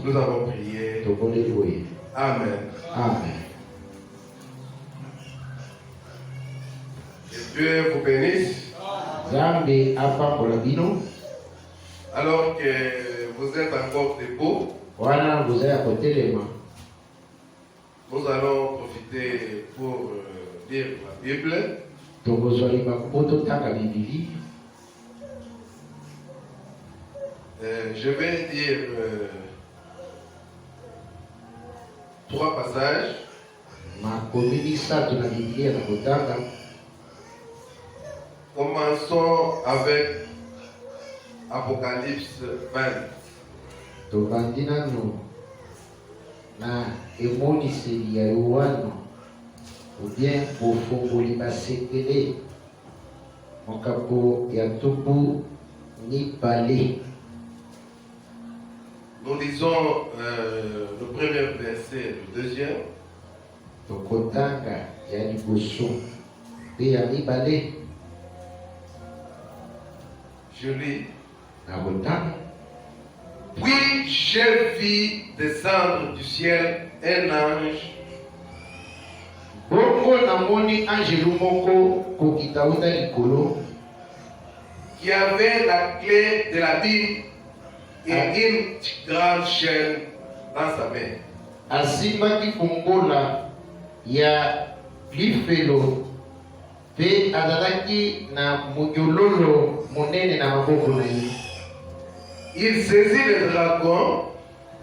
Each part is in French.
Nous allons prier. Amen. Amen. Que Dieu vous bénisse. Alors que vous êtes encore debout, nous allons profiter pour lire la Bible. Je vais dire 3 passages. Commençons avec Apocalypse 20. Na emoniseli ya Yohana ubien bofongoli basekele mokabo ya tubu mibale. Nous lisons le premier verset et le deuxième. Tokotanga ya liboso pe ya mibale. Je lis. Nakotanga. Puis j'ai vu descendre du ciel un ange. Bongo namoni angelu moko kokita uta likolo. Qui avait la clé de la Bible et une grande chaîne dans sa main. Asimbaki fungola ya lifelo pe azalaki na munyololo monene na maboko na ye. Il saisit le dragon,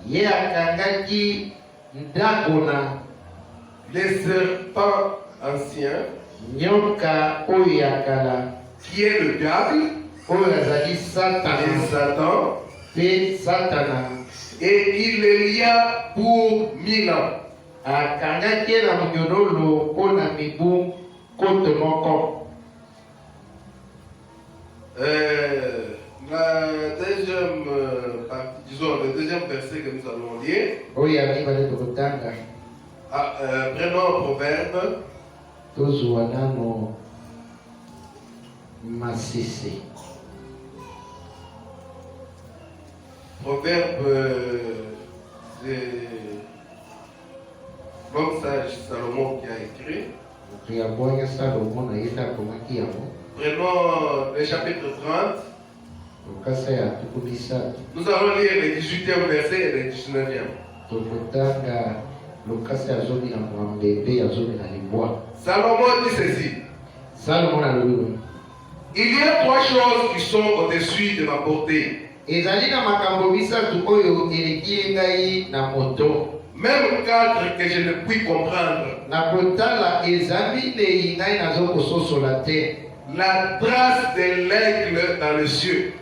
ye akangaki ndagona, le serpent ancien, nyoka oyo ya kala, qui est le diable, oyo azali Satan, et Satan, pe Satana, et il le lia pour 1000 ans. Akangaki na munyololo pona mibu kote moko. La deuxième partie, disons le deuxième verset que nous allons lire. Prenons un proverbe. Proverbe de l'homme sage Salomon qui a écrit. Prenons le chapitre 30. Nous allons lire le 18e verset et le 19e. Salomon dit ceci. Il y a 3 choses qui sont au-dessus de ma portée. Même 4 que je ne puis comprendre. La trace de l'aigle dans le cieux.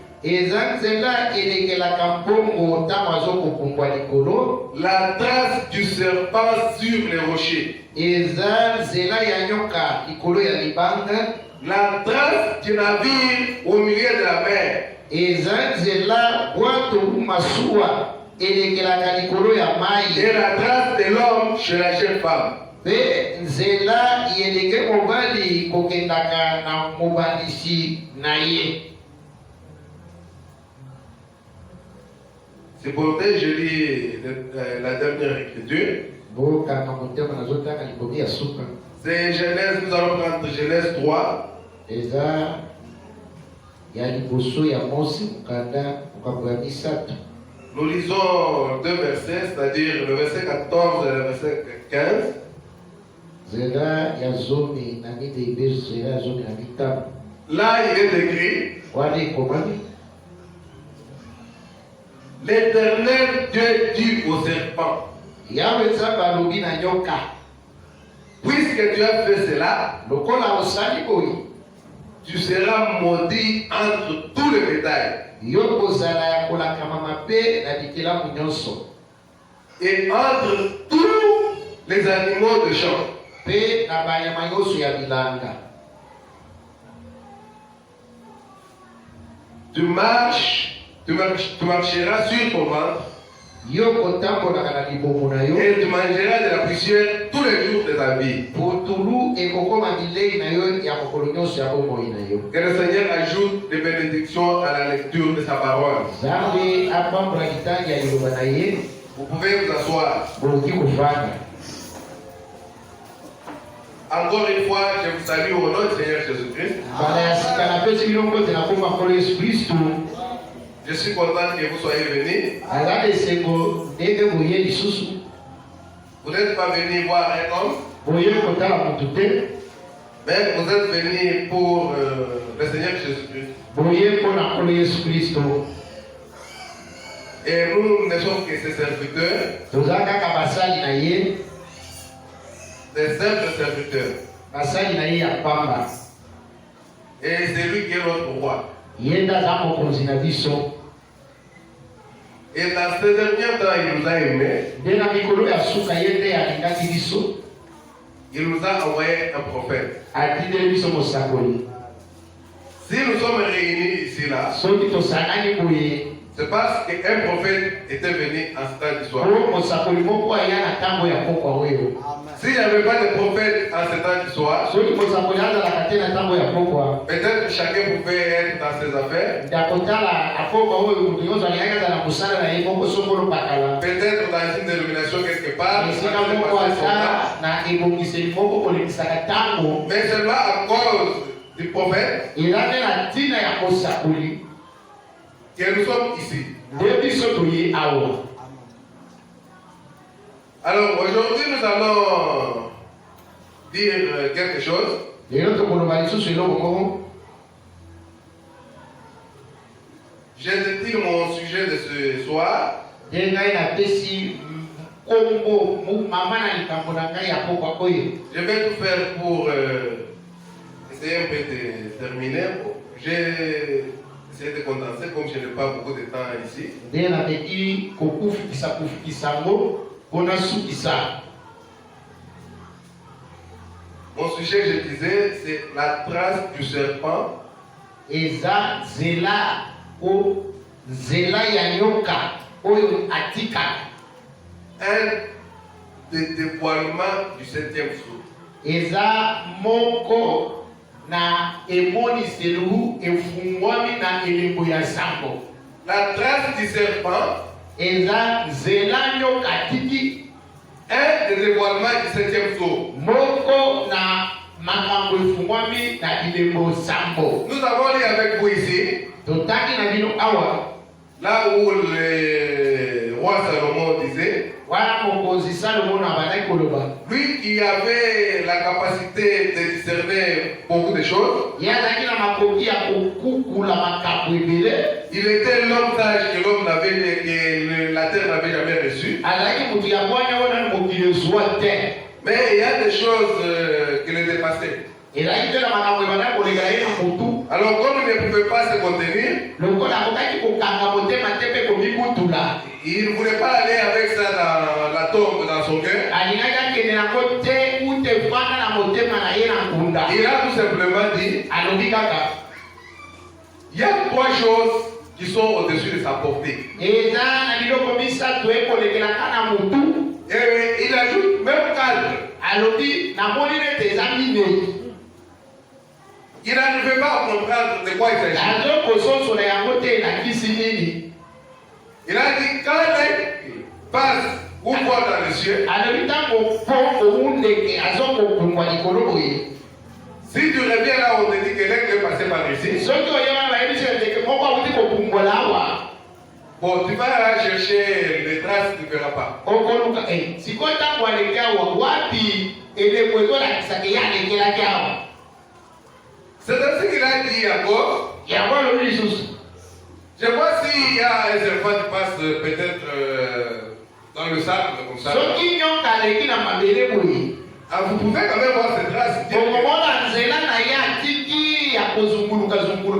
La trace du serpent sur les rochers. La trace du navire au milieu de la mer. Et la trace de l'homme chez la jeune femme. C'est pour ça que je lis la dernière écriture. C'est Genèse, nous allons prendre Genèse 3. Nous lisons 2 versets, c'est-à-dire le verset 14 et le verset 15. Là, il est écrit: l'Éternel Dieu dit au serpent: puisque tu as fait cela, tu seras maudit entre tous les bétails et entre tous les animaux de champ. Tu marcheras sur ton ventre et tu mangeras de la poussière tous les jours de ta vie. Que le Seigneur ajoute des bénédictions à la lecture de sa parole. Vous pouvez vous asseoir. bokoki kovanda. Encore une fois, je vous salue au nom du Seigneur Jésus-Christ. Bana ya sika napesi bino mbote na kombo ya Nkolo Yesu Kristu. Je suis content que vous soyez venus. Aza esengo ndenge boye lisusu. Vous n'êtes pas venus voir un homme, Boye kotala motu te. mais vous êtes venus pour le Seigneur Jésus-Christ. Boye mpona Nkolo Yesu Kristu. Et nous ne sommes que ses serviteurs, Toza kaka basali na ye. des simples serviteurs. Basali na ye ya pamba. Et c'est lui qui est notre roi. Ye nde aza mokonzi na biso. Et dans ces derniers temps, il nous a aimés. Nde na mikolo ya suka ye nde alingaki biso. Il nous a envoyé un prophète. Atindeli biso mosakoli. Si nous sommes réunis ici, là, Soki tosangani boye. c'est parce qu'un prophète était venu en ce temps d'histoire. Oyo mosakoli moko aya na ntango ya pokwa oyo. S'il n'y avait pas de prophète en ce temps d'histoire, Soki mosakoli azalaka te na ntango ya pokwa. peut-être que chacun pouvait être dans ses affaires, Ndakotala apokwa oyo moto nyonso alingaki azala mosala na ye moko songolo pakala. peut-être dans une dénomination quelque part, Esika moko aza na ebongiseli moko kolemisaka ntango. mais seulement à cause du prophète Eza nde na ntina ya mosakoli. que nous sommes ici. Nde biso toye awa. Alors aujourd'hui, nous allons dire quelque chose. Lelo tokoloba lisusu eloko moko. Je vais dire mon sujet de ce soir. Nde ngai napesi nkombo mama na likambo na ngai ya pokwa oyo. Je vais tout faire pour essayer un peu de terminer. J'ai essayé de condenser comme je n'ai pas beaucoup de temps ici. Nde nameki kokufikisa ngo mpona sukisa. Mon sujet, je disais, c'est la trace du serpent Eza nzela ya nyoka oyo atikaka. un des dévoilements du 7e jour. Eza moko na emoniselu efungwami na elembo ya sambo. La trace du serpent, Eza nzela nyoka atiki. un des dévoilements du 7e jour. Moko na makambo efungwami na elembo sambo. Nous avons lu avec vous ici, Totaki na bino awa. là où le roi Salomon disait, Wana mokonzi Salomo na bandaki koloba. lui qui avait la capacité de discerner beaucoup de choses, Ye azalaki na makoki ya kokukula makambo ebele. il était l'homme sage que l'homme n'avait, que la terre n'avait jamais reçu. Azalaki moto ya bwanya oyo nani mokili ezwa te. Mais il y a des choses qui le dépassaient. Ezalaki mpe na makambo ebandaki koleka ye na motu. Alors comme il ne pouvait pas se contenir, Lokola akokaki kokanga motema te mpe komikutula. il ne voulait pas aller avec ça dans la tombe, dans son cœur. Alingaki akende nango te ute fanda na motema na ye na nkunda. Il a tout simplement dit, Alobi kaka. il y a trois choses qui sont au-dessus de sa portée. Eza na biloko misato ekolekelaka na motu. Et il ajoute même cadre. Alobi namoni nete eza minei. Il n'arrivait pas à comprendre de quoi il s'agit. Azokososola yango te elakisi nini. Il a dit, quand l'aigle passe ou voit dans les cieux, Alobi ntango mpo owundeke azokopumbwa likolo boye. si tu reviens là où on te dit que l'aigle est passé par ici, Soki oyeba bayebisi ndeke moko awuti kopumbwela awa. bon, tu vas chercher les traces, tu ne verras pas. Okoluka sikoyo ntango aleki awa wapi elembo ezolakisaka ye alekelaki awa. C'est ainsi qu'il a dit encore. Yango alobi lisusu. Je vois s'il y a un serpent qui passe peut-être dans le sable comme ça. Soki nyoka aleki na mabele boye. Ah, vous pouvez quand même voir ces traces. Okomona nzela na ye atiki ya kozunguluka.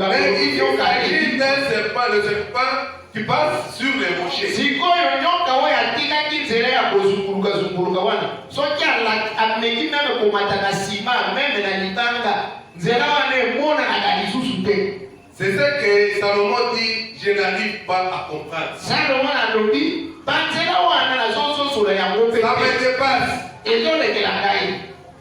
Mais il s'agit d'un serpent, le serpent qui passe sur les rochers. Sikoyo nyoka oyo atikaki nzela ya kozunguluka wana. Soki ameki meme komata na nsima meme na libanga nzela wana emonanaka lisusu te. C'est ce que Salomon dit, je n'arrive pas à comprendre. Salomon alobi banzela wana nazososola yango mpe Ça me dépasse. ezolekela ngai.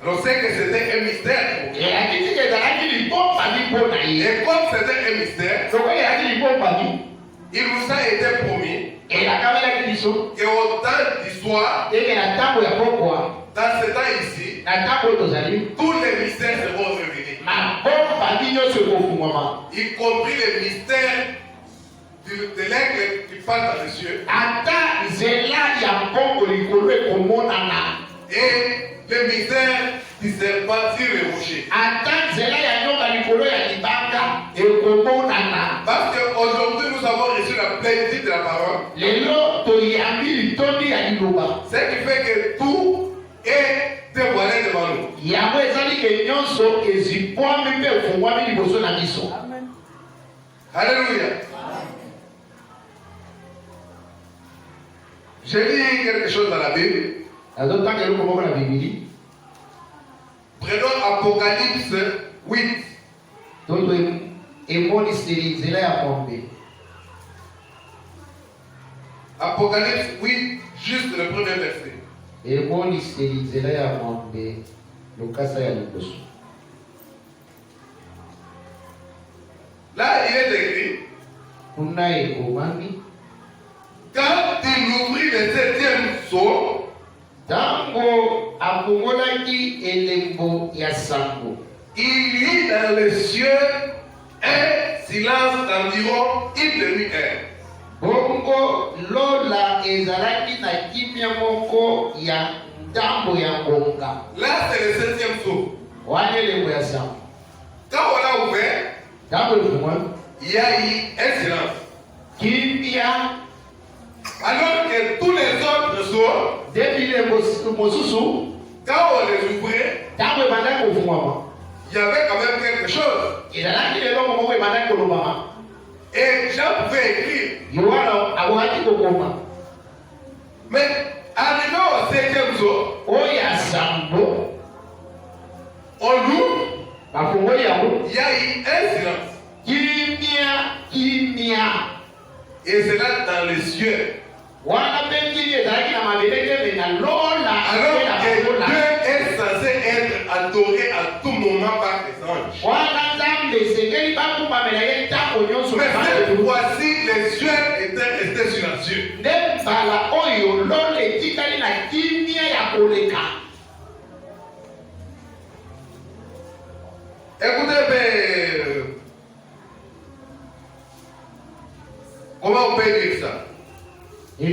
On sait que c'était un mystère. Elakisi ezalaki libombami mpo na ye. Et comme c'était un mystère, Soki ezalaki libombami il nous a été promis Et la caméra qui dit ça. Et au temps d'histoire, Et que la table est pourquoi. dans ce temps ici, La table est aux amis. tous les mystères seront révélés. Ma bonne famille se confond. Y compris les mystères de l'aigle qui passe dans les cieux. Ata zela ya bongo likolo ekomona. Et le mystère du serpent sur les rochers. Ata zela ya nyoka likolo ya libanga ekomona. Parce qu'aujourd'hui nous avons reçu la plénitude de la parole. Lelo toyambi litondi ya liloba. Ce qui fait que tout est dévoilé devant nous. Yango ezali ke nyonso ezipwami mpe efungwami liboso na biso. Alléluia. J'ai lu quelque chose dans la Bible. Prenons Apocalypse 8. Apocalypse 8, juste le premier verset. Là, il est écrit. Quand il ouvrit le 7e sceau, Tango akongolaki elembo ya sango. Il y eut dans les cieux un silence d'environ une demi-heure. Bongo lola ezalaki na kimia moko ya ndambo ya ngonga. Là, c'est le 7e sceau. Wana elembo ya sango. Quand on l'a ouvert, Tango efungwa, il y a eu un silence. kimia. Alors que tous les autres sceaux, Depuis les mosusu, quand on les ouvrait, tango ebandaki kofungwama. il y avait quand même quelque chose. Ezalaki leloko moko ebandaki kolobama. Et Jean pouvait écrire. Yohana akokaki kokoma. Mais arrivé au 7e sceau, Oyo ya sango, on l'ouvre, bafungoli yango. il y a eu un silence. Kimia. Et c'est là dans les cieux. Wana pengine ezalaki na mabeleke me na lola. Alors que Dieu est censé être adoré à tout moment par les anges. Wana nzambe esengeli bakumbamela ye ntango nyonso. Mais cette fois-ci, les cieux étaient restés sur la cieux. Nde mbala oyo lola etikali na kimia ya koleka. Écoutez, mais comment on peut dire ça? Je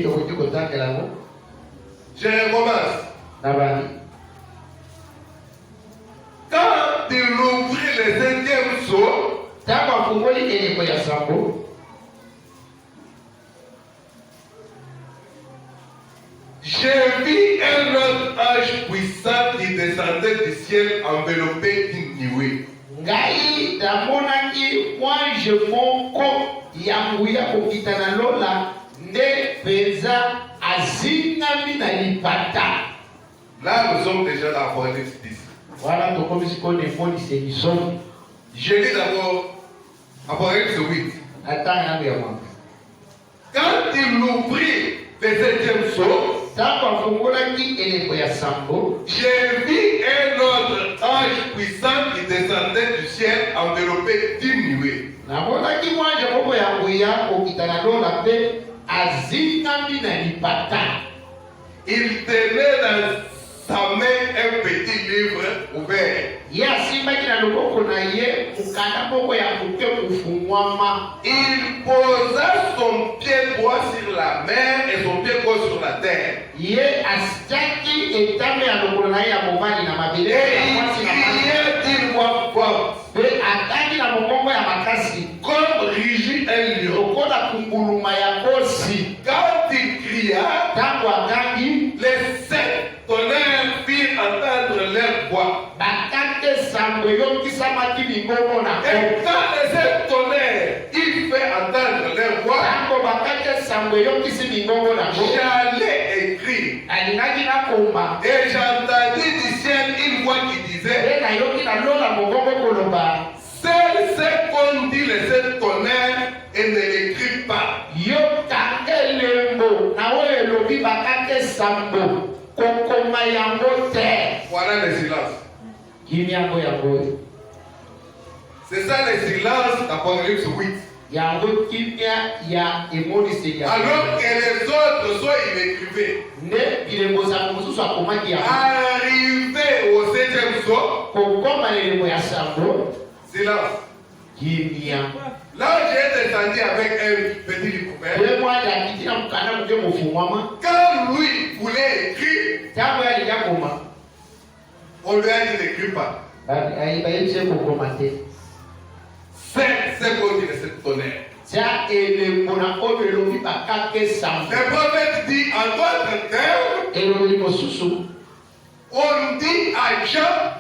recommence. Quand il ouvrit le 7e sceau, j'ai vu un autre ange puissant qui descendait du ciel enveloppé d'une nuée. Ngai damonaki mwanje moko ya nguya kokita na lola nde penza azingami na lipata. Là, nous sommes déjà dans Apocalypse 10. Voilà tokomisi kone polisi ebisomi. Je lis d'abord Apocalypse 8. Atanga yangu ya mwanga. Quand il ouvrit le 7e sceau, tango afungolaki elembo ya sango, j'ai vu un autre ange puissant qui descendait du ciel enveloppé d'une nuée. namonaki mwanje moko ya nguya kokita na lola mpe azingami na lipata. Il tenait dans sa main un petit livre ouvert. Ye asimbaki na loboko na ye mokanda moko ya moke kofungwama. Il posa son pied droit sur la mer et son pied gauche sur la terre. Ye asiaki etame ya lokolo na ye ya mobali na mabele Et ya il mwasi na mwasi. criait d'une voix forte, Mpe ataki na mokongo ya makasi comme rugit un lion. lokola kunguluma ya kosi. Quand il cria, Tango akangi les 7 tonnerres firent entendre leur voix. bakate sango eyokisamaki mingongo na Et ko. quand les 7 tonnerres, il fait entendre leur voix, Tango bakate sango eyokisi mingongo na ko, j'allais écrire. alingaki nakomba. Et j'entendis du ciel une voix qui disait, Nde nayoki na lola mongongo koloba, seul ce qu'ont dit les 7 tonnerres et ne l'écrit pas. yoka elembo na oyo elobi bakate sango kokoma yango te. Voilà le silence. Kimi yango yango. C'est ça le silence d'Apocalypse 8. yango kimia ya emonisi ya alors que les autres soit ils écrivaient. ne bilembo za mususu akomaki ya Arrivé au 7e saut, kokoma lelemo ya sambo silence. kimia Là, j'ai descendu avec un petit couvert. le mwana akitina mukanda muke mufumama Quand lui voulait écrire, tango ya likakoma on lui a dit n'écris pas. bayebise kokoma te C'est qu'on dit le tonnerre. tia elembo na oyo elobi bakake sambo Le prophète dit en d'autres termes, elobi mosusu on dit à Jean,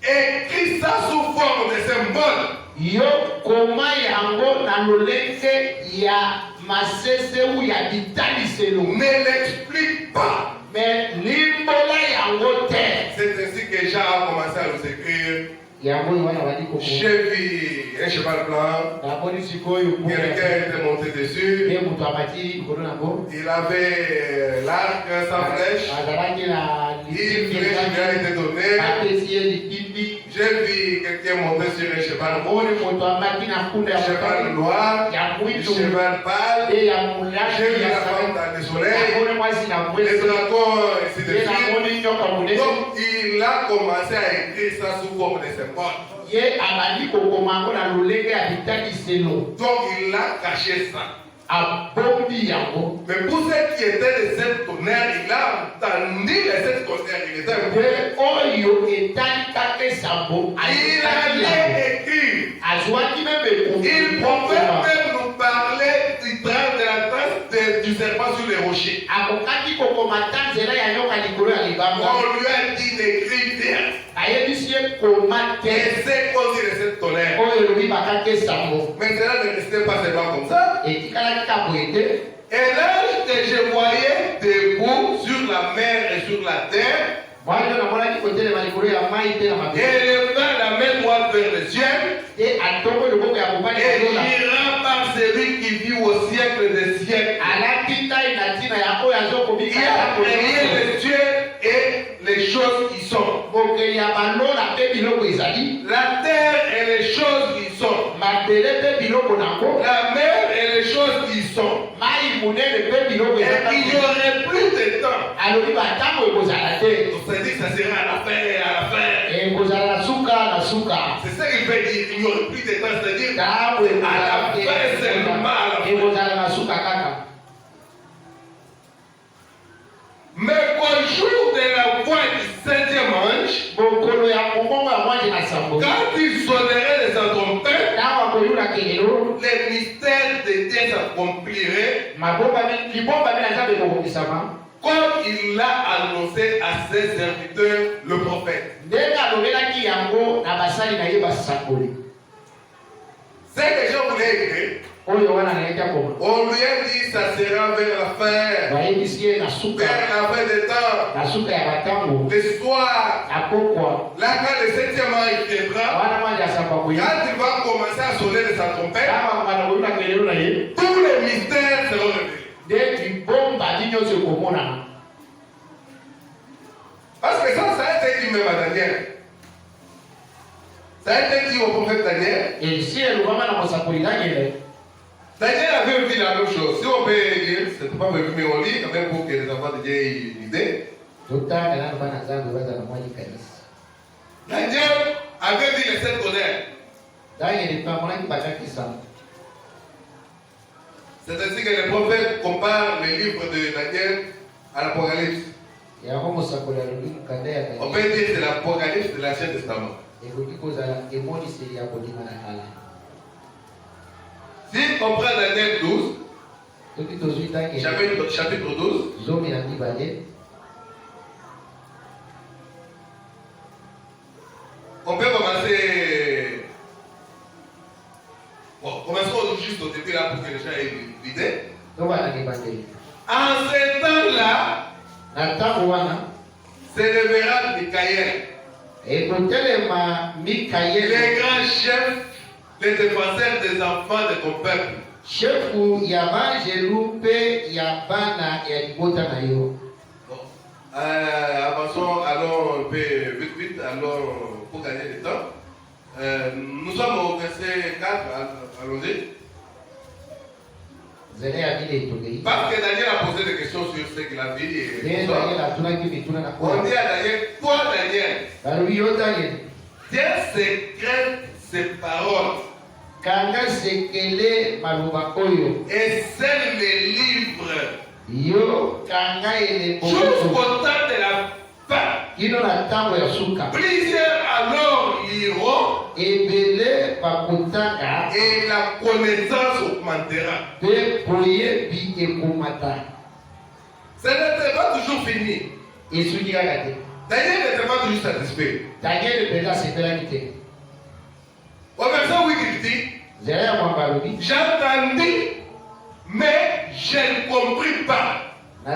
écris ça sous forme de symbole. yo koma yango na lolenge ya maseseu ya bitaliselo Ne l'explique pas. mais limbola yango te C'est ainsi que Jean a commencé à nous écrire. yango wana badi koko J'ai vu un cheval blanc. naponi sikoyo Quelqu'un était monté dessus. ye moto amati likolo nango Il avait l'arc sans flèche. azalaki na Une flèche lui a été donnée. apesi ye lipipi J'ai vu quelqu'un monter sur un cheval rouge, omoni moto amati na mpunda un cheval noir, ya un mwitu cheval pâle. ye ya J'ai molaki vu ya la femme dans le soleil, namoni mwasi na les mwesi dragons, ainsi de ye suite. namoni nyoka monene Donc il a commencé à écrire ça sous forme de symbole. ye abandi kokoma yango na lolenge ya bitaliselo Donc il a caché ça. abombi yango Mais pour ceux qui étaient de cette tonnerre, il a entendu les sept tonnerres. Il était un peu. mpe oyo etali kaka esambo Il ayokaki allait yango écrire. azwaki meme Il pouvait ekokoma même nous parler de la trace du serpent sur les rochers. akokaki kokoma ta nzela ya nyoka likolo ya libanga On lui a dit d'écrire bien. ayebisi ye koma te Et c'est qu'on dit de cette tonnerre. oyo elobi bakaka esambo Mais cela ne restait pas seulement comme ça. etikalaki ka boye te Et l'ange que je voyais debout sur la mer et sur la terre, mwana namonaki kotelema likolo ya mai mpe na mabele éleva la main droite vers le ciel te atongo loboko ya mobali et koyola jura par celui qui vit au siècle des siècles. alaki ntai na ntina ya oyo Il azokobika a créé les cieux et les choses qui sont. mokeli ya balola mpe biloko ezali La terre et les choses qui sont. mabele mpe biloko nango La mer et les choses qui sont. mai monene mpe biloko Et il n'y aurait plus de temps. alobi bantango ekozala te On s'est dit que ça sera à la fin, à la fin. ekozala na suka na suka C'est ça qu'il veut dire. Il n'y aurait plus de temps. C'est-à-dire ntango à la fin seulement, à la fin. ekozala na suka kaka Mais qu'au jour de la voix du 7e ange, mokolo ya mokongo ya mwanje na sambo quand il sonnerait les trompettes, ntango akoyola kelelo les mystères de Dieu s'accompliraient libomba mpe na nzambe ekokokisama comme il l'a annoncé à ses serviteurs, le prophète. ndenge alobelaki yango na basali na ye basakoli C'est que je voulais écrire. oyo wana nayaki akoma On lui a dit ça sera vers la fin, bayebisi ye na suka vers la fin des temps, na suka ya batango l'histoire. na pokwa Là, quand le 7e ange viendra, wana mwanje asamba quand koya il va commencer à sonner de sa trompette, ntango akokana koyola kelelo na ye tous les mystères seront révélés. nde libomba ndi nyonso ekomonana Parce que ça a été dit même à Daniel. Ça a été dit au prophète Daniel. esi elobama na mosakoli daniele Daniel avait vu la même chose. Si on peut lire, c'est pas prévu, mais on lit quand même pour que les enfants de Dieu aient une idée. totanga nano bana nzambe baza na mwa likanisi Daniel avait vu les 7 tonnerres. daniele pamonaki bakakisama C'est ainsi que les prophètes comparent le livre de Daniel à l'Apocalypse. yango mosakoli alobi mokanda ya On daniele peut dire que c'est l'Apocalypse de l'Ancien Testament. ekoki kozala emoniseli ya kondima na kala Si on prend Daniel 12, soki tozwi daniele chapitre 12, zomi na mibale on peut commencer. Bon, commençons juste au début là pour que les gens aient une idée. tobana libandeli En ce temps-là, na ntango wana s'élèvera Michael, ekotelema mikaeli les grands chefs, les défenseurs des enfants de ton peuple. shefu ya banjelu mpe ya bana ya libota na yo Bon. Avançons, allons un peu vite, allons pour gagner du temps. Nous sommes au verset 4, allons-y. Parce que Daniel a posé des questions sur ce qu'il a vu. On dit à Daniel, toi Daniel, tes secrets, ses paroles, et scelle les livres jusqu'au temps de la fin. Plusieurs alors liront et la connaissance augmentera. Ce n'était pas toujours fini. Daniel n'était pas toujours satisfait. Au verset 8, il dit, j'entendis, mais je ne compris pas. Et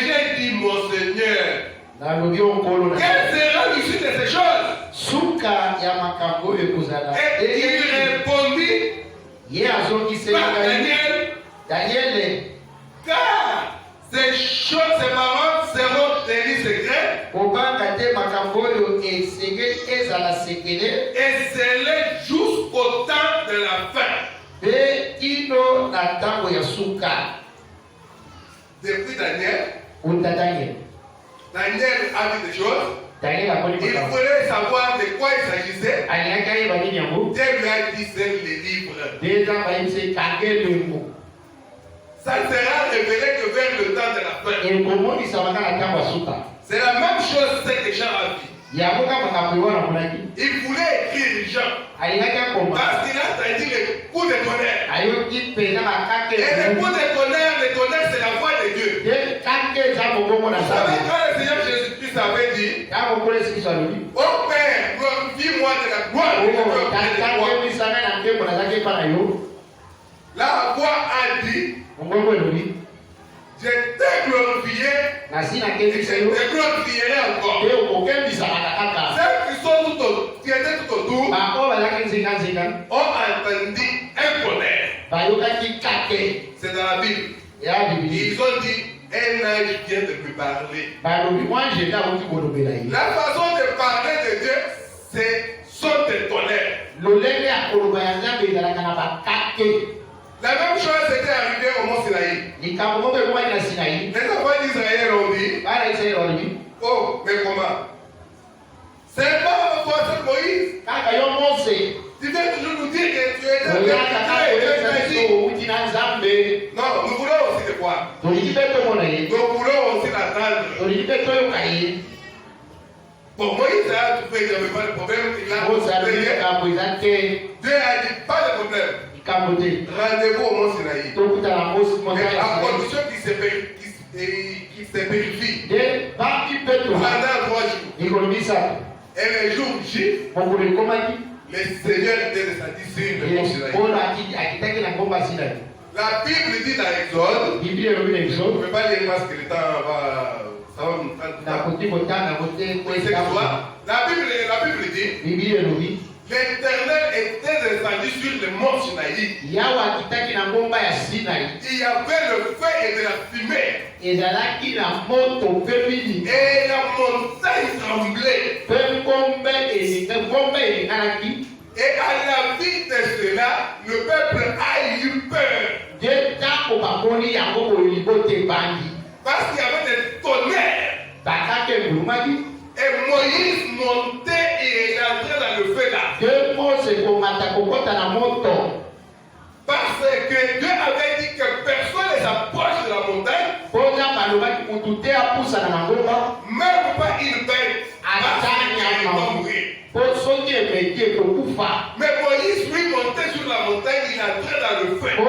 j'ai dit, mon Seigneur, quelle sera l'issue de ces choses? Et il répondit par Daniel, car ces choses, ces paroles seront tenus secrets et scellées jusqu'au temps de la fin. Depuis Daniel a vu des choses. Il voulait savoir de quoi il s'agissait. Dieu lui a dit, c'est les livres. Ça ne sera révélé que vers le temps de la fin. C'est la même chose ce que Jean a vu. Il voulait écrire Jean parce qu'il a entendu le coup de tonnerre. Et le coup de tonnerre, c'est la voix de Dieu. Vous savez quand le Seigneur Jésus-Christ avait dit, oh Père, glorifie-moi de la gloire que tu as fait. La voix a dit, je t'ai glorifié et je te glorifierai encore. Ceux qui étaient tout autour ont entendu un tonnerre. C'est dans la Bible. Ils ont dit, un ange vient de lui parler. La façon de parler de Dieu, c'est son de tonnerre. La même chose était arrivée au mont Sinaï. Les enfants d'Israël ont dit, oh, mais comment? C'est pas toi, c'est Moïse. Tu veux toujours nous dire que tu es un non, nous voulons aussi te voir. Nous voulons aussi l'attendre. Bon, Moïse a tout fait, il n'y avait pas de problème. Il a Dieu a dit, pas de problème. Rendez-vous au mont Sinaï. Mais à condition qu'il se vérifie. Pendant 3 jours. Et le jour J, le Seigneur était descendu sur le mont Sinaï. La Bible dit dans l'Exode, je ne peux pas lire parce que le temps va. Ça va nous prendre. La Bible dit, l'Éternel était descendu sur le mont Sinaï. Il y avait le feu et de la fumée. Et la montagne tremblait. Et à la vue de cela, le peuple a eu peur. Parce qu'il y avait des tonnerres. Et Moïse montait et il entrait dans le feu là. Parce que Dieu avait dit que personne ne s'approche de la montagne. Même pas une bête. Il va mourir. Mais Moïse lui montait sur la montagne, il entrait dans le feu. On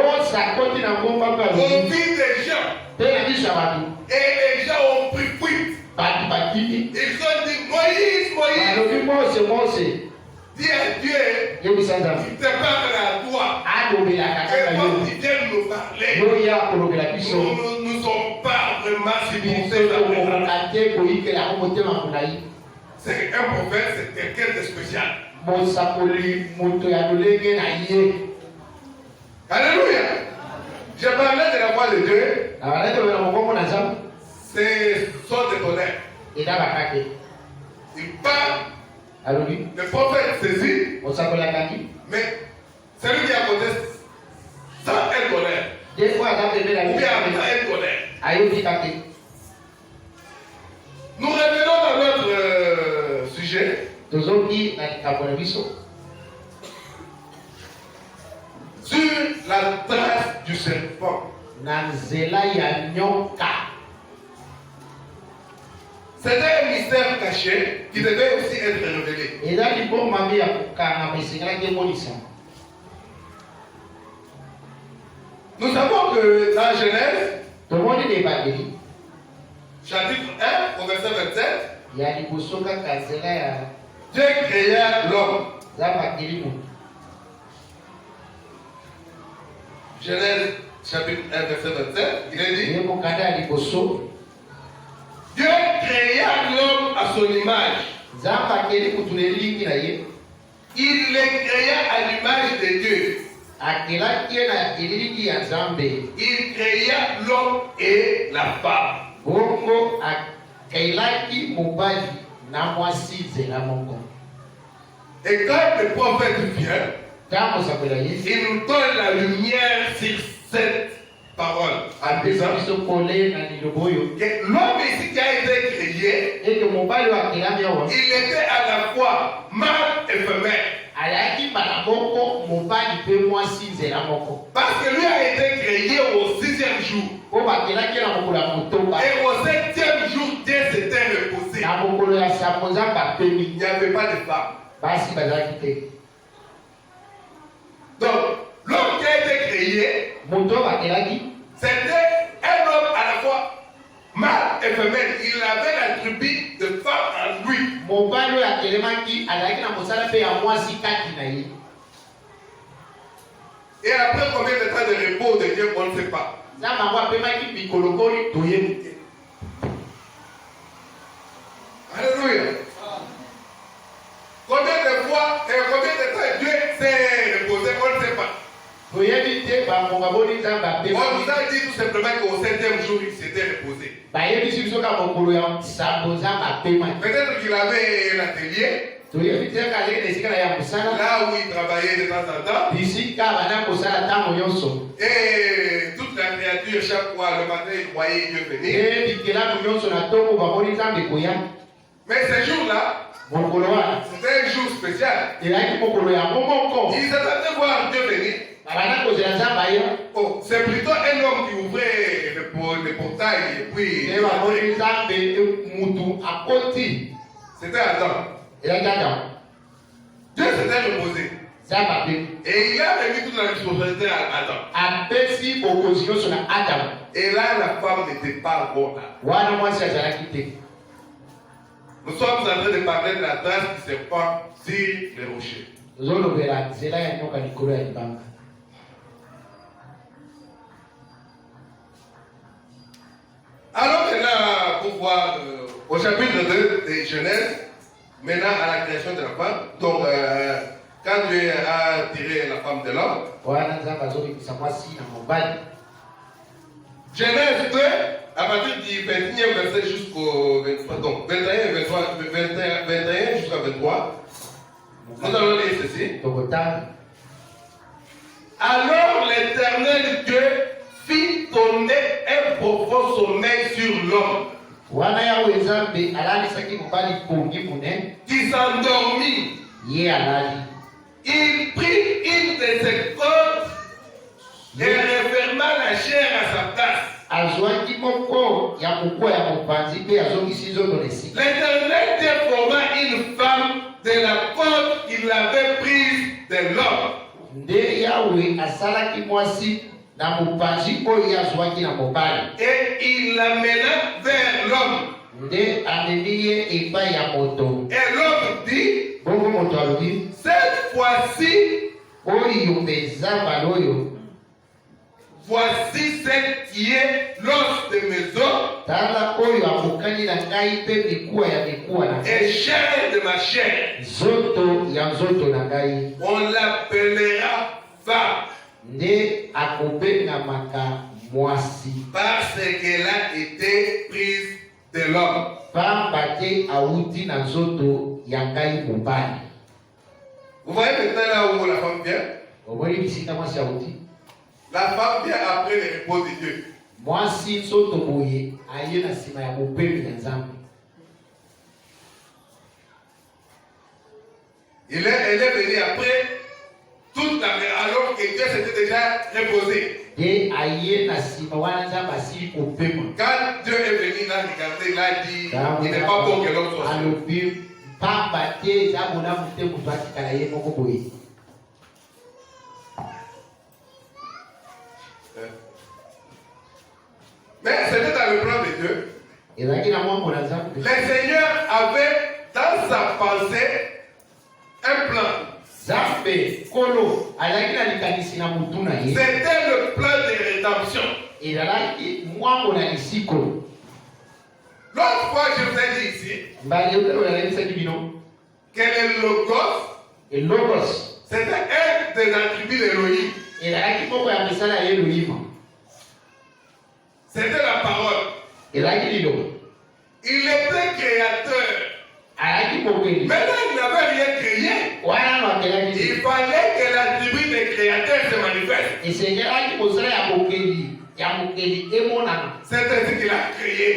vit des gens. Et les gens ont pris fuite. Ils ont dit, Moïse, Moïse. Dis à Dieu, il te parle à toi. Et quand il vient nous parler, nous ne sommes pas vraiment supportés. C'est un prophète, c'est quelqu'un de spécial. Alléluia. Je parlais de la voix de Dieu. C'est son de tonnerre. Il parle. Le prophète saisit. Mais Celui qui a posé sans un dollar. Des fois, Ou bien un dollar. Nous revenons dans notre sujet. Sur la trace du serpent. C'était un mystère caché qui devait aussi être révélé. Nous savons que dans Genèse, chapitre 1, au verset 27, Dieu créa l'homme. Genèse chapitre 1, verset 27, il est dit Dieu créa l'homme à son image. Il les créa à l'image de Dieu. Il créa l'homme et la femme. Et quand le prophète vient, il nous donne la lumière sur cette parole. En disant l'homme ici qui a été créé, il était à la fois mâle et femelle. Parce que lui a été créé au 6e jour. Et au 7e jour, Dieu s'était reposé. Il n'y avait pas de femme. Donc, l'homme qui a été créé, c'était un homme à la fois mâle et femelle. Il avait l'attribut de femme en lui. Et après combien de temps de repos de Dieu, on ne sait pas. Alléluia. Combien de fois et combien de temps Dieu s'est reposé, on ne sait pas. On nous a dit tout simplement qu'au 7e jour, il s'était reposé. Peut-être qu'il avait un atelier. Là où il travaillait de temps en temps. Et toute la créature, chaque fois, le matin, il voyait Dieu venir. Mais ce jour-là, c'était un jour spécial. Il s'attendait à voir Dieu venir. Oh, c'est plutôt un homme qui ouvrait le portail et puis. C'était Adam. Dieu s'était reposé. Et il a remis toute la responsabilité à Adam. Et là, la femme n'était pas encore là. Nous sommes en train de parler de la trace qui se pend sur les rochers. Alors maintenant, pour voir au chapitre 2 de Genèse, maintenant à la création de la femme, donc quand Dieu a tiré la femme de l'homme, Genèse 2, à partir du 21e verset jusqu'au 23, donc 21 jusqu'à 23, nous allons lire ceci. Alors l'Éternel Dieu fit tomber un profond sommeil sur l'homme, qui s'endormit. Il prit une de ses côtes et referma la chair à sa place. L'Éternel Dieu forma une femme de la côte qu'il avait prise de l'homme. Et il l'amena vers l'homme. Et l'homme dit, cette fois-ci, voici celle qui est l'os de mes os et chair de ma chair. On l'appellera femme parce qu'elle a été prise de l'homme. Vous voyez maintenant là où la femme vient? La femme vient après le repos de Dieu. Elle est venue après toute la alors que Dieu s'était déjà reposé. Quand Dieu est venu là, regardez, il a dit, il n'est pas bon que l'homme soit seul. Mais c'était dans le plan de Dieu. Le Seigneur avait dans sa pensée un plan. C'était le plan de rédemption. L'autre fois, je vous ai dit ici que le Logos, c'était un des attributs d'Élohim. C'était la parole. Il était créateur. Maintenant, il n'avait rien créé. Il fallait que l'attribut des créateurs se manifeste. C'est ainsi qu'il a créé.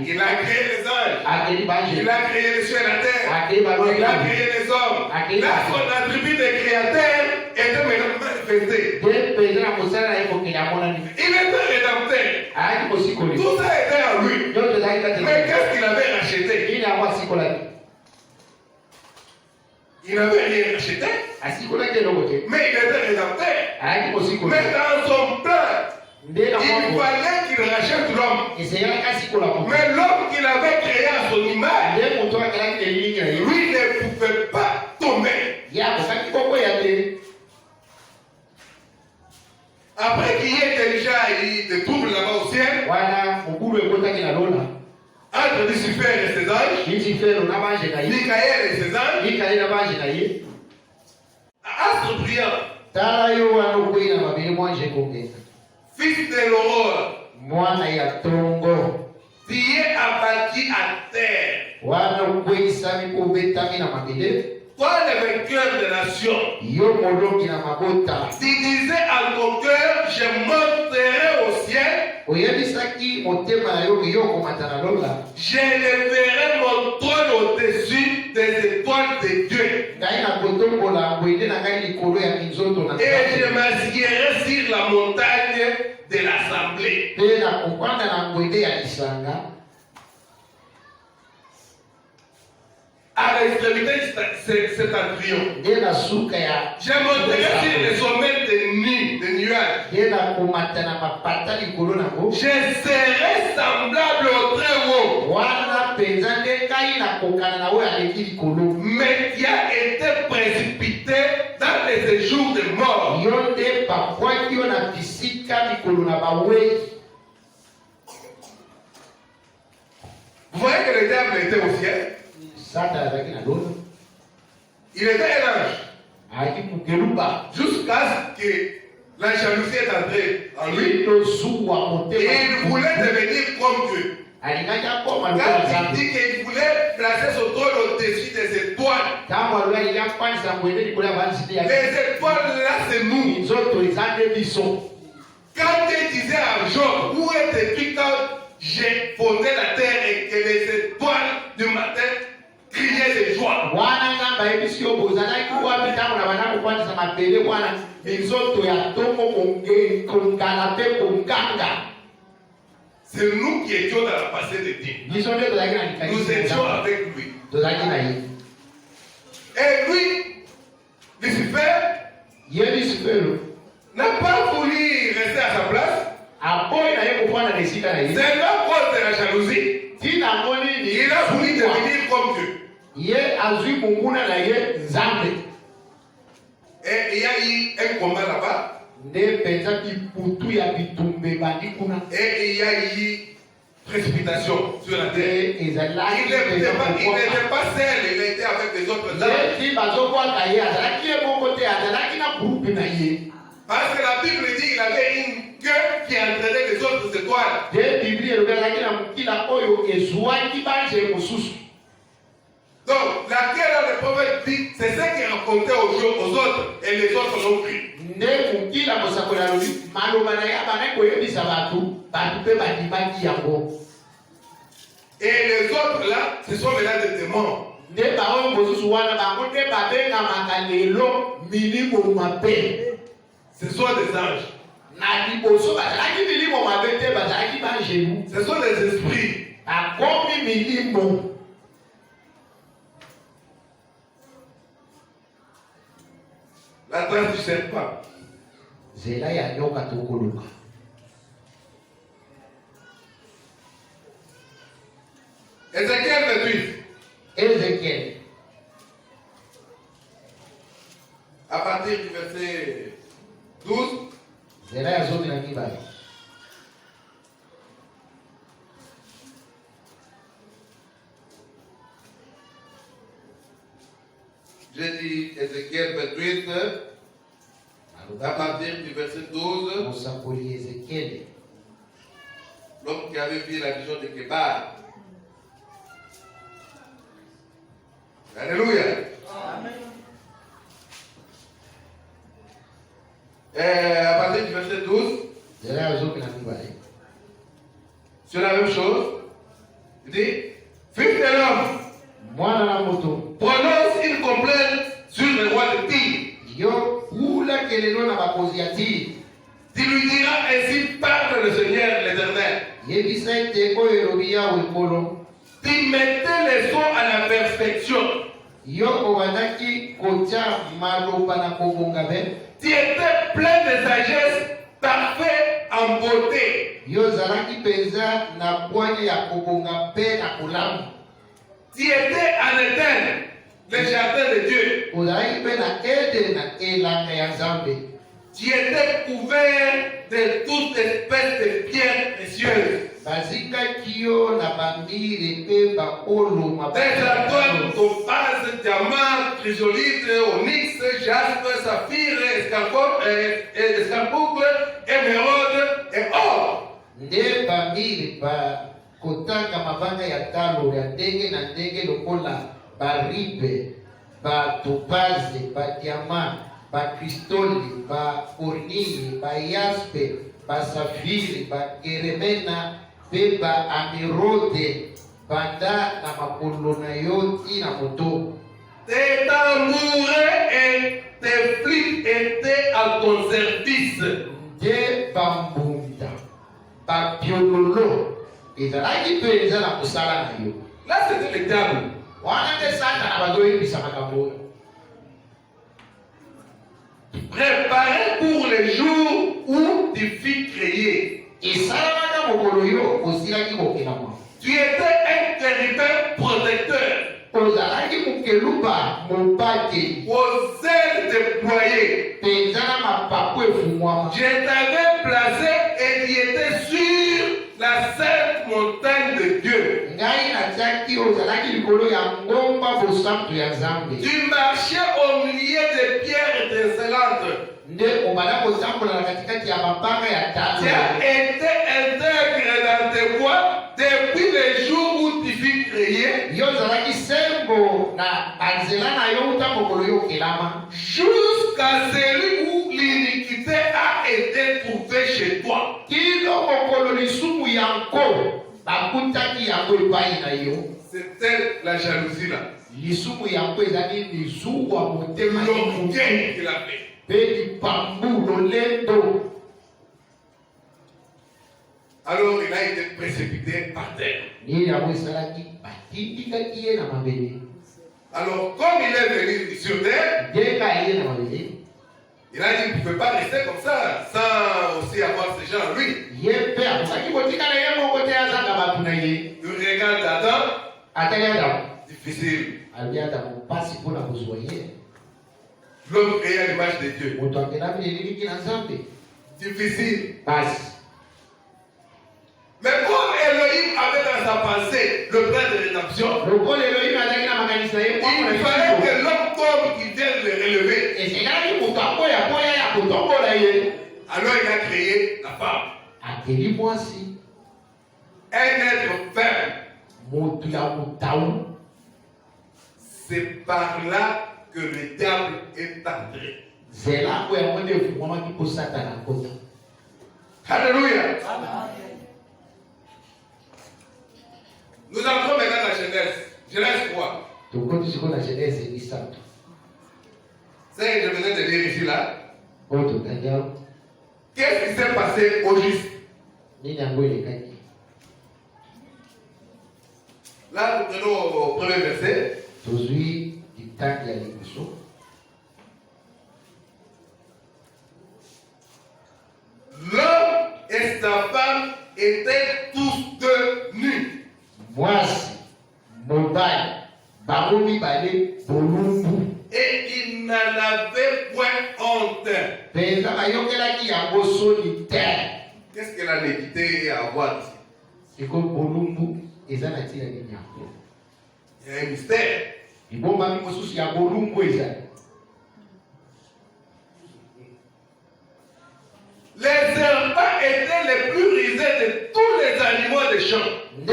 Il a créé les anges. Il a créé les cieux et la terre. Il a créé les hommes. Là, son attribut de créateur était maintenant manifesté. Il était rédempteur. Tout ça était en lui. Mais qu'est-ce qu'il avait racheté? Il n'avait rien racheté. Mais il était rédempteur. Mais dans son plan, il fallait qu'il rachète l'homme. Mais l'homme qu'il avait créé à son image, lui ne pouvait pas tomber. Après qu'il y ait déjà eu des troubles là-bas au ciel, entre Lucifer et ses anges, Michael et ses anges, astre brillant, fils de l'aurore, qui est abattu à terre. Toi, le vainqueur des nations, tu disais à ton cœur, je monterai au ciel, j'élèverai mon trône au-dessus des étoiles de Dieu, et je m'assierai sur la montagne de l'assemblée. À l'extrémité septentrion, je monterai sur les sommets des nuages. Je serai semblable au Très-Haut, mais qui a été précipité dans les séjours de mort. Vous voyez que le diable était au ciel. Il était un ange. Jusqu'à ce que la jalousie est entrée en lui. Et il voulait devenir comme Dieu. Quand il dit qu'il voulait placer son trône au-dessus des étoiles. Les étoiles là, c'est nous. Quand il disait à Job, où est écrit quand j'ai fondé la terre et que les étoiles du matin criaient de joie. C'est nous qui étions dans la passée de Dieu. Nous étions avec lui. Et lui, Lucifer, n'a pas voulu rester à sa place. C'est la cause de la jalousie. Il a voulu devenir comme Dieu. Et il y a eu un combat là-bas. Et il y a eu précipitation sur la terre. Il n'était pas seul, il était avec les autres anges. Parce que la Bible dit qu'il avait une queue qui entraînait les autres étoiles. Donc, laquelle le prophète dit, c'est ce qui est raconté aux autres, et les autres l'ont pris. Et les autres là, ce sont maintenant des démons. Ce sont des anges. Ce sont des esprits. La trace du serpent. Ézéchiel 28. Ézéchiel. À partir du verset 12. J'ai dit Ézéchiel 28. À partir du verset 12. L'homme qui avait vu la vision de Kébar. Alléluia. Amen. À partir du verset 12. C'est la même chose. Il dit, fils de l'homme, prononce une complainte sur le roi de Tyr. Tu lui diras, ainsi parle le Seigneur l'Éternel. Tu mettais les sons à la perfection. Tu étais plein de sagesse, parfait en beauté. Tu étais en Éden, le jardin de Dieu. Tu étais couvert de toute espèce de pierres précieuses. Des atomes, topaz, diamant, chrysolite, onyx, jaspe, saphir, escarboucle, émeraude et or. Kotanga mabanga ya talo ya ndenge na ndenge lokola baribe ba topaze ba diamant ba kristoli ba ornili ba yaspe ba safiri ba geremena pe ba amirode banda na makolo na yo tina moto. Tes tambours et tes flûtes étaient à ton service. De bambunda ba piololo. Là, c'était le diable. Préparé pour le jour où tu fus créé. Tu étais un terrible protecteur. Aux ailes déployées. Je t'avais placé et tu étais sur la sainte montagne de Dieu. Tu marchais au milieu des pierres étincelantes. Tu as été intègre dans tes voies depuis le jour où tu fus créé. Jusqu'à celui où l'iniquité a été trouvée chez toi. C'était la jalousie là. L'orgueil qu'il a fait. Alors il a été précipité par terre. Alors comme il est venu sur terre, il a dit qu'il ne peut pas rester comme ça sans aussi avoir ces gens lui. Il regarde Adam. Difficile. L'homme créé à l'image de Dieu. Difficile. Mais comme Elohim avait dans sa pensée le plan de rédemption, il fallait que l'homme tombe qui vienne le relever. Alors il a créé la femme. Un être faible. c'est par là que le diable est entré. Alléluia. Nous entrons maintenant dans la Genèse. Genèse 3. C'est que je venais de lire ici là. Qu'est-ce qui s'est passé au juste? Là, nous prenons au premier verset. L'homme et sa femme étaient tous deux nus. Et ils n'en avaient point honte. Qu'est-ce que la nudité a à voir ici? Il y a un mystère. Les serpents étaient les plus rusés de tous les animaux des champs. Et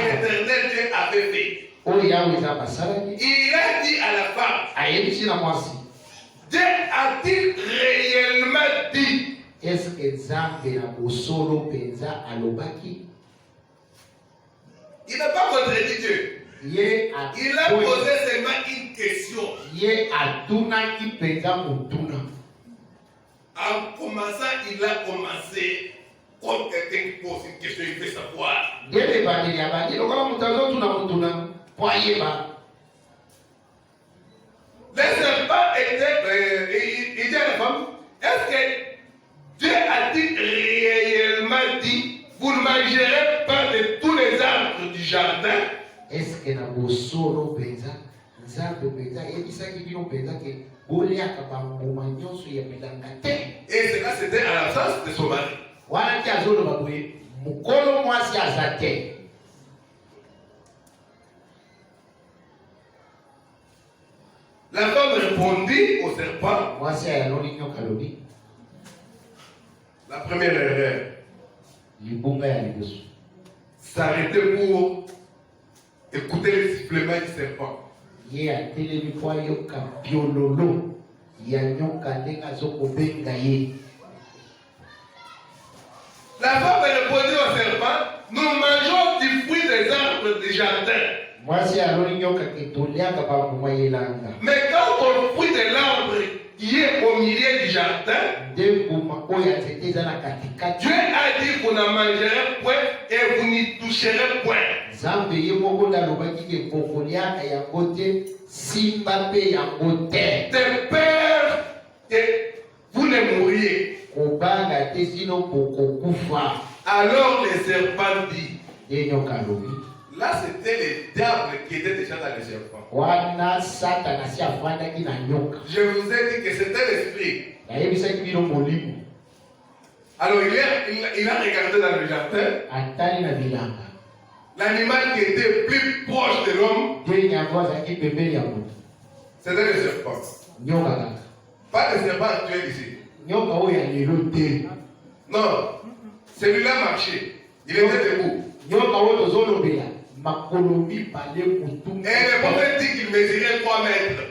l'Éternel Dieu avait fait. Il a dit à la femme, Dieu a-t-il réellement dit? Est-ce que Nzambe na bosolo penza alobaki? Il n'a pas contredit Dieu. Il a posé seulement une question. En commençant, il a commencé comme quelqu'un qui pose une question, il veut savoir. Les serpents étaient, il dit à la femme, est-ce que Dieu a-t-il réellement dit, vous ne mangerez pas de tous les arbres du jardin? Est-ce que na bosolo penza Nzambe penza ebisaki bino penza ke boliaka bambuma nyonso ya bilanga te? Et cela c'était à l'absence de son mari. Wana ki azoloba boye mukolo mwasi aza te. La femme répondit au serpent. Mwasi ayaloli nyoka lobi. La première erreur. Libunga ya liboso. S'arrêter pour écouter le sifflement du serpent. La femme répondit au serpent, nous mangeons du fruit des arbres du jardin. Mais quand au fruit de l'arbre qui est au milieu du jardin, Dieu a dit vous n'en mangerez point et vous n'y toucherez point. De peur que vous ne mouriez. Alors les serpents disent, là c'était le diable qui était déjà dans les serpents. Je vous ai dit que c'était l'esprit. Alors il a regardé dans le jardin. L'animal qui était plus proche de l'homme, c'était le serpent. Pas le serpent actuel ici. Non, celui-là marchait. Il était debout. Et le prophète dit qu'il mesurait 3 mètres.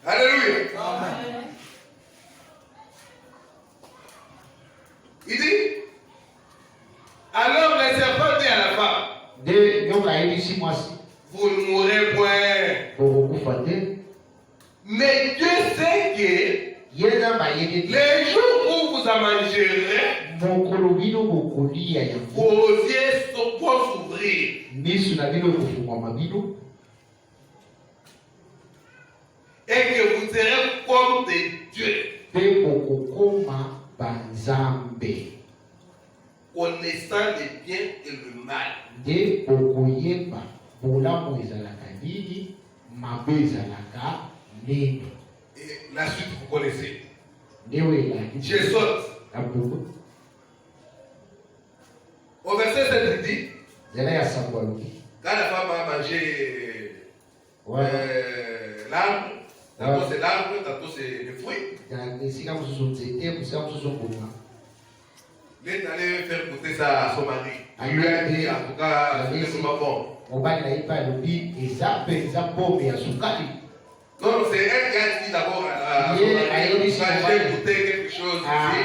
Alléluia. Amen. Il dit, alors les serpents dit à la femme, vous ne mourrez point. Mais Dieu sait que les jours où vous en mangerez, vos yeux vont s'ouvrir. Et que vous serez comme des dieux. Connaissant le bien et le mal. Et la suite vous connaissez. Je saute. Au verset 7 il dit, quand la femme a mangé l'arbre, Tantôt c'est l'arbre, tantôt c'est le fruit. Il est allé faire goûter ça à son mari. Il lui a dit, en tout cas, c'est pas bon. Non, c'est elle qui a dit d'abord à son mari, j'ai goûté quelque chose ici.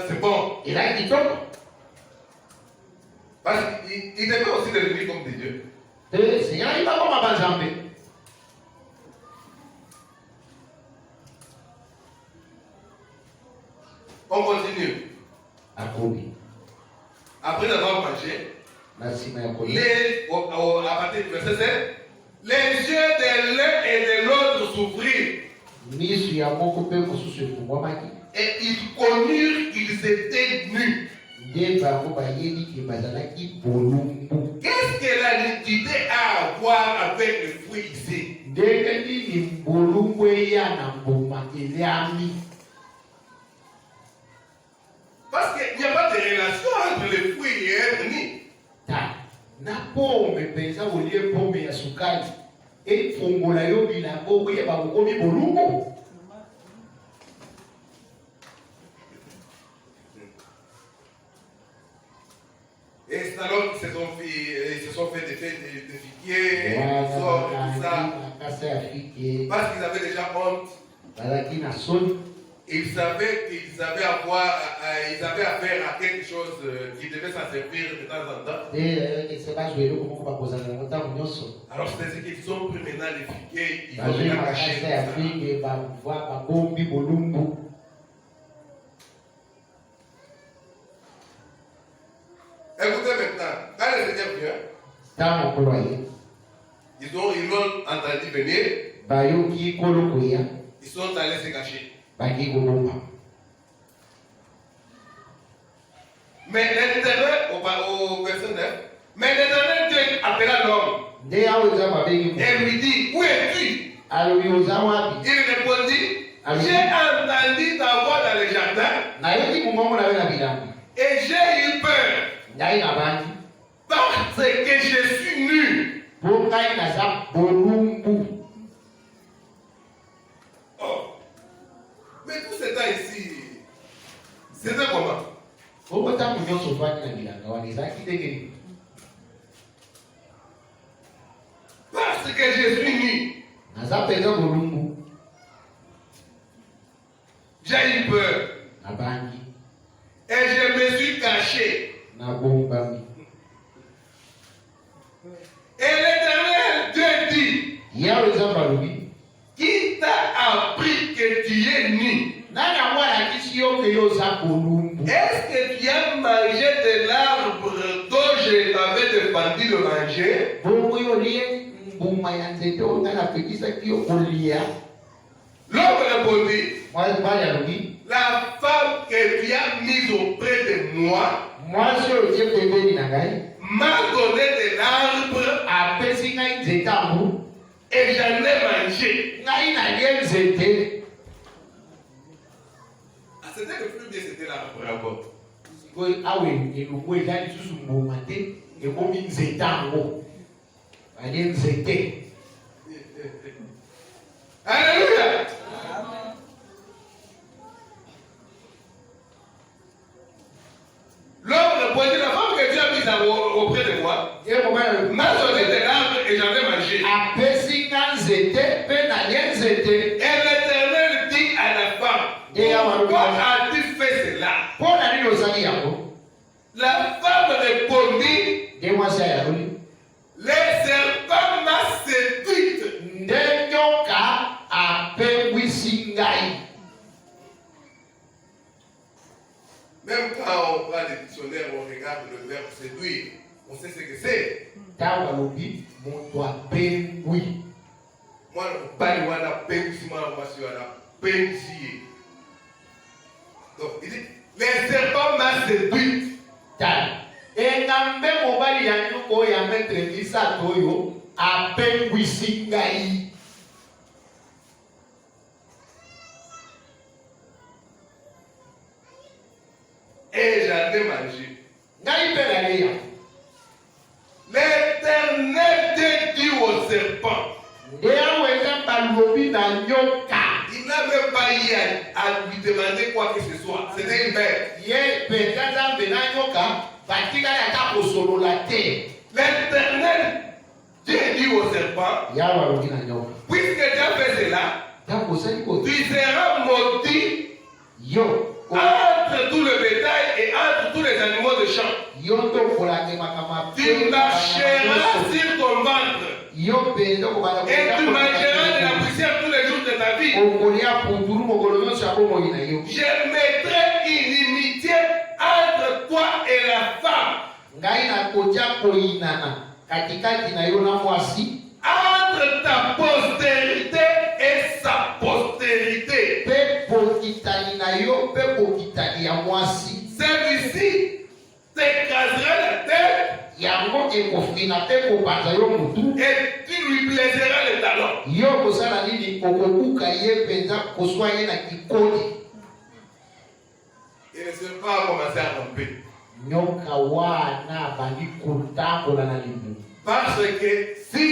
C'est bon. Il a dit donc. Parce qu'il devait aussi devenir comme des dieux. Seigneur, il va comme à Banjambé. On continue. Après avoir mangé, à partir du verset 7, les yeux de l'un et de l'autre s'ouvrirent. Et ils connurent qu'ils étaient nus. Qu'est-ce que la nudité a à voir avec le fruit ici? Parce qu'il n'y a pas de relation entre le fruit et être nu. Et c'est alors qu'ils se sont fait des fêtes de figuier, tout ça. Parce qu'ils avaient déjà honte. Ils savaient qu'ils avaient affaire à quelque chose qui devait s'en servir de temps en temps. Alors c'est ce qu'ils ont pris maintenant les figuiers, ils ont déjà caché. Écoutez maintenant, quand le Seigneur vient, ils l'ont entendu venir, ils sont allés se cacher. Mais l'Éternel, au verset 9, mais l'Éternel Dieu appela l'homme et lui dit, où es-tu? Il répondit, j'ai entendu ta voix dans le jardin et j'ai eu peur parce que je suis nu. Oh. Mais tout ce temps ici, c'était comment? Parce que je suis nu. J'ai eu peur. Et je me suis caché. Et l'Éternel Dieu dit, qui t'a appris que tu es nu? Est-ce que tu as mangé de l'arbre dont je t'avais défendu de manger? L'homme répondit, la femme que tu as mise auprès de moi m'a donné de l'arbre et j'en ai mangé. C'était le plus bien, c'était l'arbre encore. Alléluia. L'homme répondit, la femme que Dieu a mise auprès de moi m'a donné de l'arbre et j'en ai mangé. Et l'Éternel dit à la femme, pourquoi as-tu fait cela? La femme répondit, le serpent m'a séduite. Même quand on prend les dictionnaires, on regarde le verbe séduire, on sait ce que c'est. Moi, donc, il dit, les serpents m'a séduite. Et j'en ai mangé. L'Éternel Dieu dit au serpent, Il n'a même pas eu à lui demander quoi que ce soit. C'était une bête. L'Éternel, Dieu dit au serpent, puisque tu as fait cela, tu seras maudit entre tout le bétail et entre tous les animaux de champ. Tu marcheras sur ton ventre et tu mangeras de la poussière tous les jours de ta vie. Je mettrai une inimitié entre toi et la femme, entre ta postérité et sa postérité. Celui-ci t'écrasera la tête et tu lui blesseras les talons. Et le serpent a commencé à ramper. Parce que si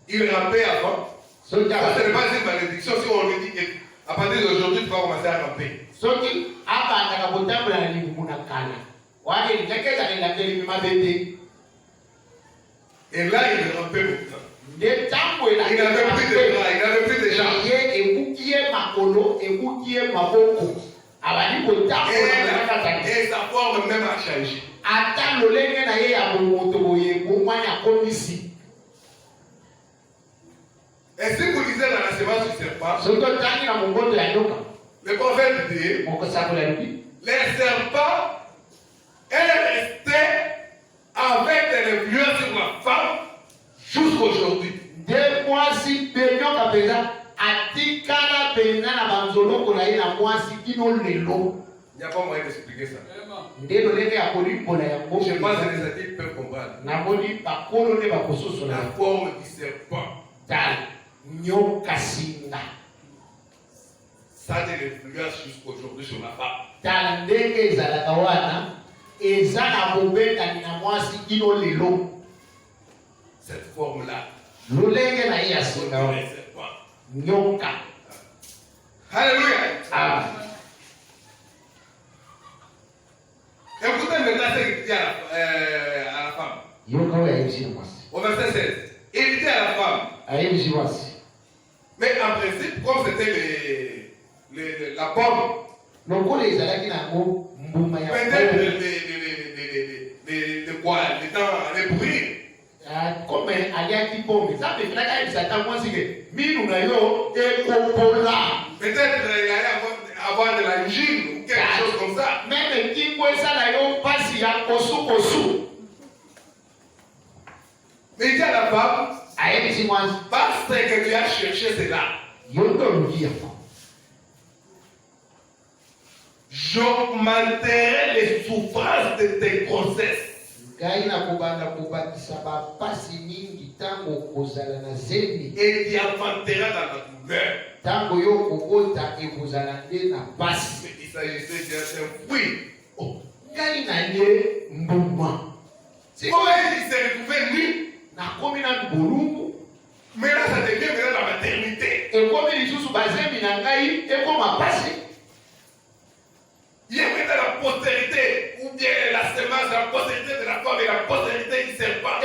il rampait avant, ça n'est pas une malédiction. Si on lui dit qu'à partir d'aujourd'hui, tu vas commencer à ramper. Et là, il rampait pourtant. Il n'avait plus de bras, il n'avait plus de jambes. Et sa forme même a changé. Et si vous lisez dans la semence du serpent, le prophète dit, les serpents est resté avec de l'influence sur la femme jusqu'aujourd'hui. Il n'y a pas moyen d'expliquer ça. Je pense que les adultes peuvent comprendre. La forme du serpent. Ça a de l'influence jusqu'aujourd'hui sur la femme. Cette forme-là. Alléluia. Écoutez maintenant ce qu'il dit à la femme. Au verset 16. Il dit à la femme. Mais en principe, comme c'était la pomme, peut-être les dents allaient pourrir. Comme aliaki pomme, ça peut faire que ça t'a moins signé. Peut-être il allait avoir de l'angine ou quelque chose comme ça. Même qui peut ça là, il passe il y a kosu. Mais il dit à la femme, parce que tu as cherché cela, j'augmenterai les souffrances de tes grossesses. Et tu avanceras dans la douleur. Il s'agissait d'un fruit. Si il s'est retrouvé nu, mais là ça devient maintenant la maternité. Il y a maintenant la postérité, ou bien la semence, la postérité de la femme et la postérité du serpent.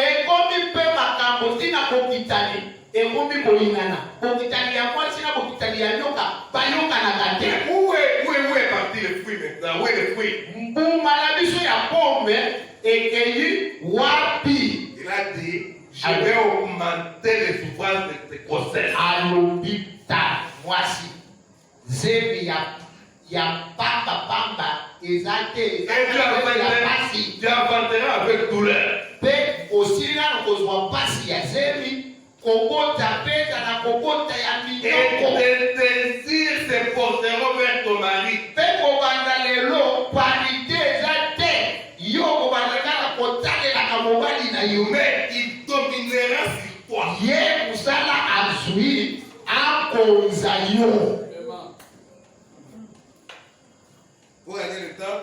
Où est parti le fruit maintenant? Où est le fruit? Il a dit, je vais augmenter les souffrances de tes grossesses. Et tu avanceras avec douleur. Et tes désirs se porteront vers ton mari. Mais il dominera sur toi. Pour gagner le temps,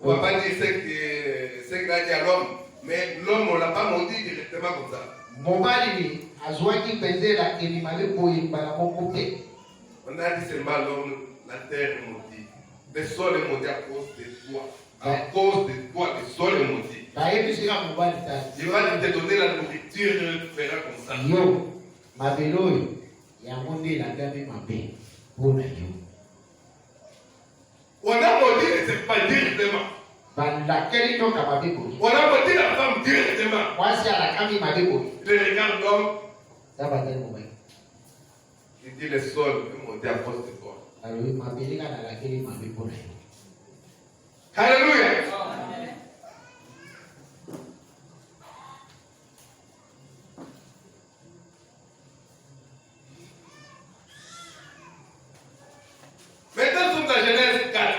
on ne va pas dire ce qu'il a dit à l'homme, mais l'homme, on ne l'a pas maudit directement comme ça. On a dit seulement l'homme, la terre est maudite. Le sol est maudit à cause de toi. À cause de toi, le sol est maudit. Il va te donner la nourriture, il fera comme ça. On a maudit les serpents directement. On a maudit la femme directement. Le regard d'homme. Il dit le sol est maudit à cause de toi. Alléluia. Maintenant, nous sommes dans Genèse 4.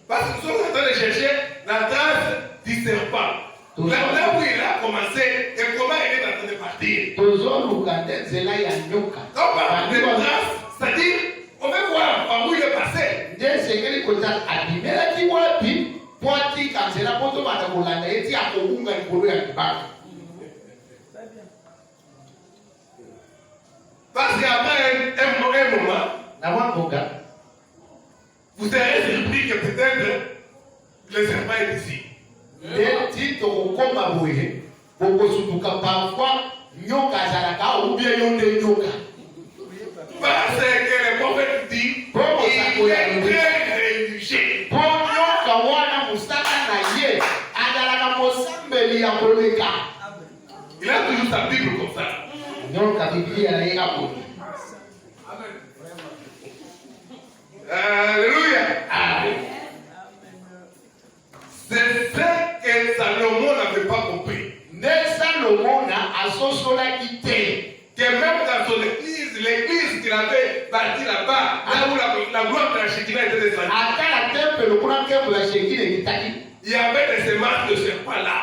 Parce que nous sommes en train de chercher la trace du serpent. Là où il a commencé et comment il est en train de partir. Donc, par des traces, c'est-à-dire, on veut voir par où il est passé. Parce qu'après un moment, vous serez surpris que peut-être le serpent est ici. Parce que le prophète dit il est très religieux. Il a toujours sa Bible comme ça. Alléluia. C'est ce que Salomon n'avait pas compris. Que même dans son église, l'église qu'il avait bâtie là-bas, là où la gloire de la Shekinah était descendue, il y avait des semences de serpents là.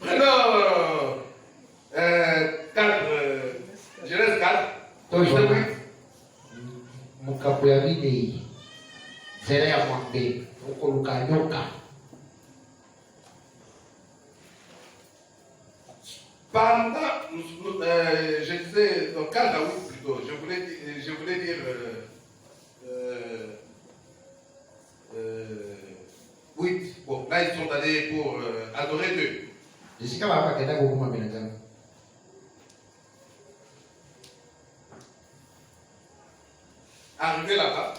Prenons Genèse 4. Pendant, je disais, dans 4 août plutôt, je voulais dire 8. Bon, là ils sont allés pour adorer Dieu. Arrivé là-bas,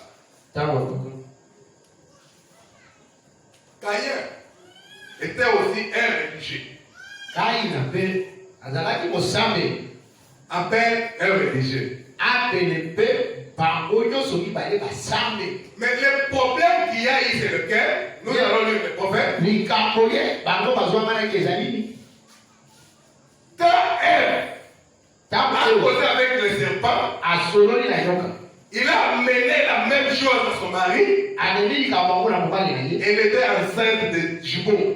Caïn était aussi un religieux. Appelle un religieux. Mais le problème qu'il y a ici, c'est lequel? Nous allons lire le prophète. Quand Ève a causé avec le serpent, il a mené la même chose à son mari. Elle était enceinte de jumeaux.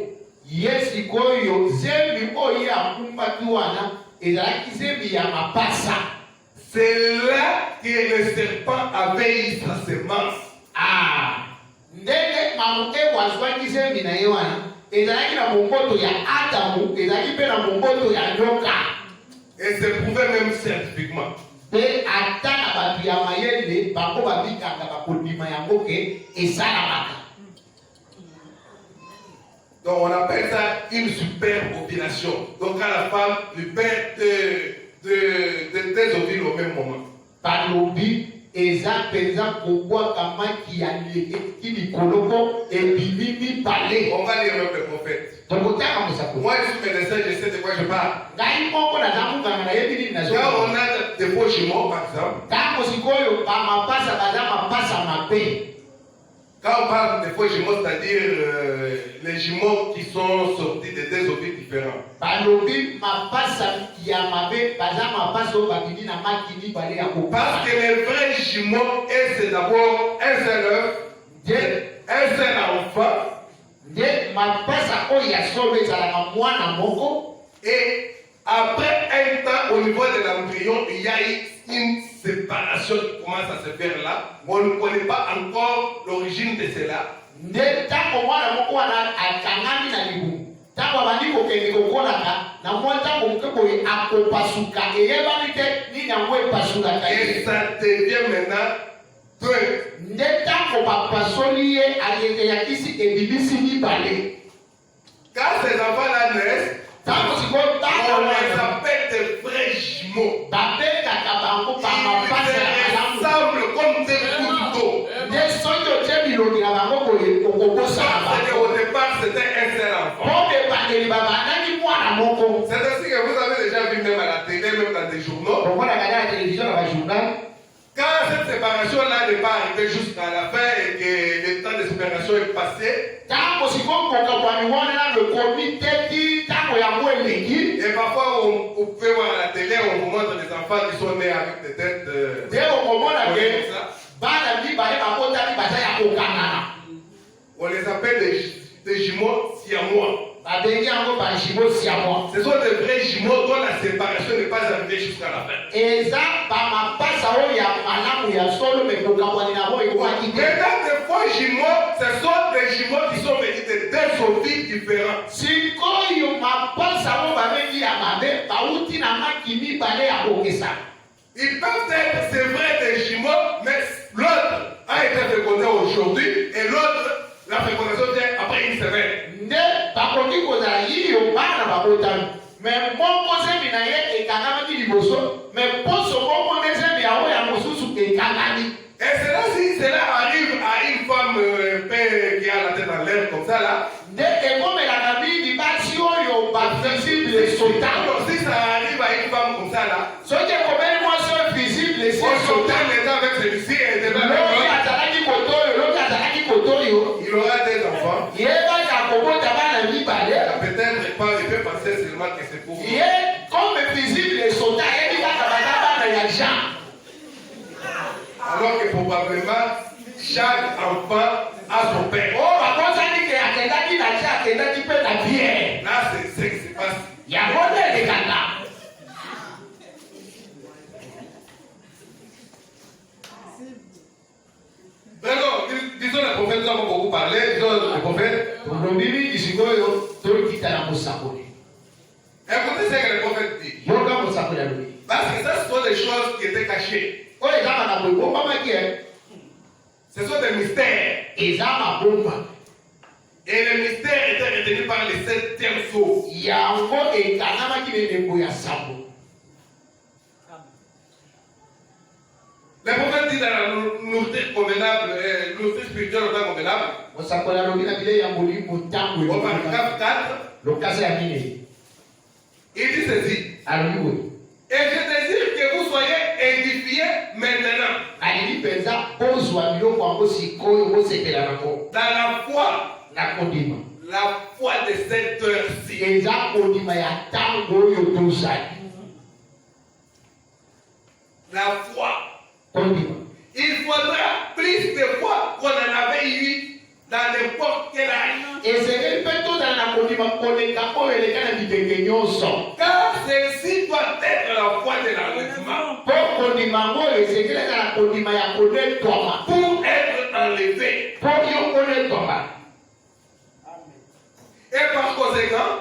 C'est là que le serpent avait eu sa semence. Et c'est prouvé même scientifiquement. Donc on appelle ça une superpopulation. Donc quand la femme lui perd des ovules au même moment. On va lire même le prophète. Moi je suis médecin, je sais de quoi je parle. Quand on a des faux jumeaux par exemple, quand on parle des faux jumeaux, c'est-à-dire les jumeaux qui sont sortis de deux ovules différents. Parce que les vrais jumeaux, c'est d'abord un seul œuf, un seul enfant. Et après un temps, au niveau de l'embryon, il y a une séparation qui commence à se faire là. On ne connaît pas encore l'origine de cela. Et ça devient maintenant deux. Quand ces enfants-là naissent, on les appelle des vrais jumeaux. Ils ressemblent comme des gouttes d'eau. Au départ, c'était un seul enfant. C'est ainsi que vous avez déjà vu même à la télé, même dans des journaux. Quand cette séparation-là n'est pas arrivée jusqu'à la fin et que le temps de séparation est passé, et parfois on peut voir à la télé, on vous montre des enfants qui sont nés avec des têtes on les appelle des jumeaux siamois. Ce sont des vrais jumeaux dont la séparation n'est pas arrivée jusqu'à la fin. Maintenant, des faux jumeaux, ce sont des jumeaux qui sont venus de deux ovides différents. Ils peuvent être, c'est vrai, des jumeaux, mais l'autre a été fécondé aujourd'hui et l'autre, la fécondation vient après une semaine. Et cela, si cela arrive à une femme qui a la tête en l'air comme ça là, si ça arrive à une femme comme ça là, on s'entend les gens avec celui-ci et il aura des enfants. Peut-être pas, il peut penser seulement que c'est pour vous. Alors que probablement chaque enfant a son père. Là, c'est ce qui se passe. D'accord, disons les prophètes, nous avons beaucoup parlé. Disons les prophètes. Écoutez ce que les prophètes disent. Parce que ça, ce sont des choses qui étaient cachées. Ce sont des mystères. Et les mystères étaient retenus par les 7 sceaux. Les prophètes disent dans la nourriture convenable, nourriture spirituelle autant convenable. Au paragraphe 4, il dit ceci. Et je désire que vous soyez édifiés maintenant. Dans la foi. La foi de cette heure-ci. La foi. Il faudra plus de foi qu'on en avait eu dans n'importe quel âge. Car ceci doit être la foi de l'enlèvement. Pour être enlevé. Et par conséquent,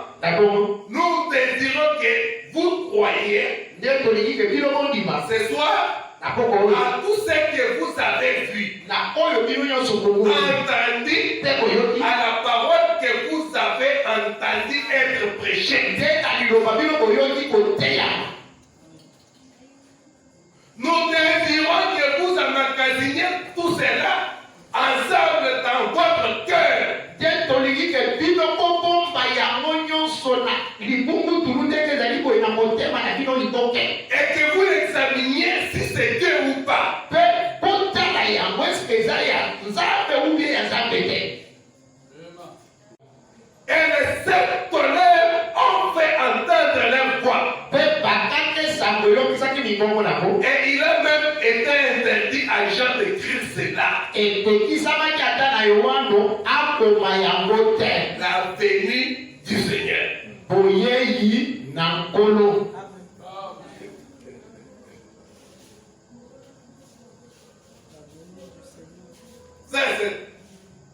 nous désirons que vous croyiez ce soir à tout ce que vous avez vu, entendu, à la parole que vous avez entendu être prêchée. Nous désirons que vous emmagasiniez tout cela ensemble dans votre cœur. Et que vous l'examiniez si c'est Dieu ou pas. Et les 7 tonnerres ont fait entendre leur voix. Et il a même été interdit à Jean d'écrire cela. La venue du Seigneur.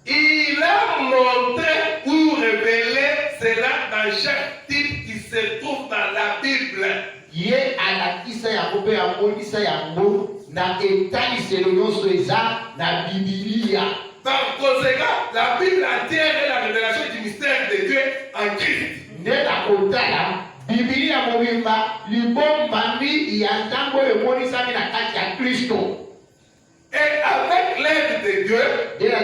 Il a montré ou révélé cela dans chaque type qui se trouve dans la Bible. Ye alakisa yango pe amonisa yango na etaliselo nyonso eza na Bibilia. Par conséquent, la Bible entière est la révélation du mystère de Dieu en Christ. Nde nakotala Bibilia mobimba libombami ya ntango emonisami na kati ya Kristo. Et avec l'aide de Dieu, eh bien,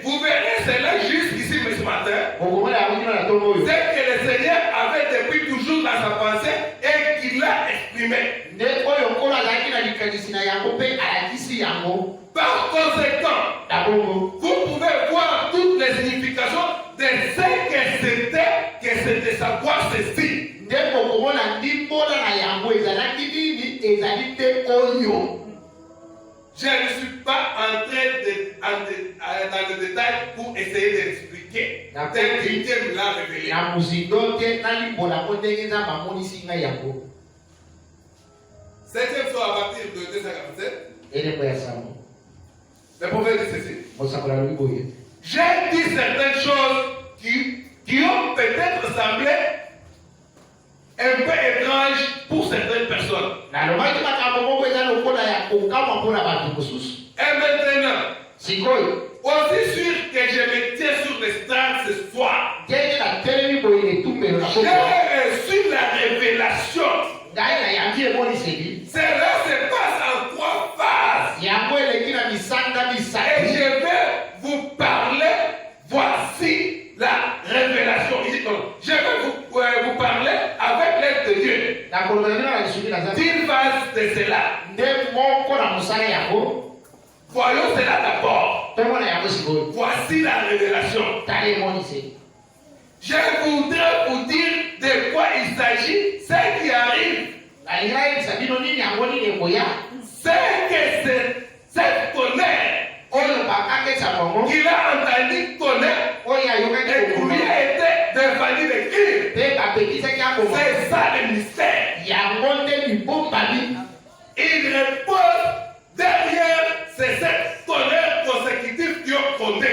vous verrez cela juste ici ce matin. C'est que le Seigneur avait depuis toujours dans sa pensée et qu'il l'a exprimé. Par conséquent, vous pouvez voir toutes les significations de ce que c'était savoir ceci. Je ne suis pas entré dans le détail pour essayer d'expliquer. Tel que Dieu me l'a révélé. Septième chose à partir de 247. Le prophète dit ceci. J'ai dit certaines choses qui ont peut-être semblé un peu étrange pour certaines personnes. Et maintenant, aussi sûr que je me tiens sur les stars ce soir, j'ai reçu la révélation. Cela se passe en 3 phases. Et je vais vous parler. Voici la révélation. Je vais vous parler avec l'aide de Dieu. D'une phase de cela. Voyons cela d'abord. Voici la révélation. Je voudrais vous dire de quoi il s'agit, ce qui arrive. C'est que cette tonnerre qu'il a entendu tonnerre et qui lui a été défendu de Christ. C'est ça le mystère. Il repose derrière cette tonnerre consécutive qui ont compté.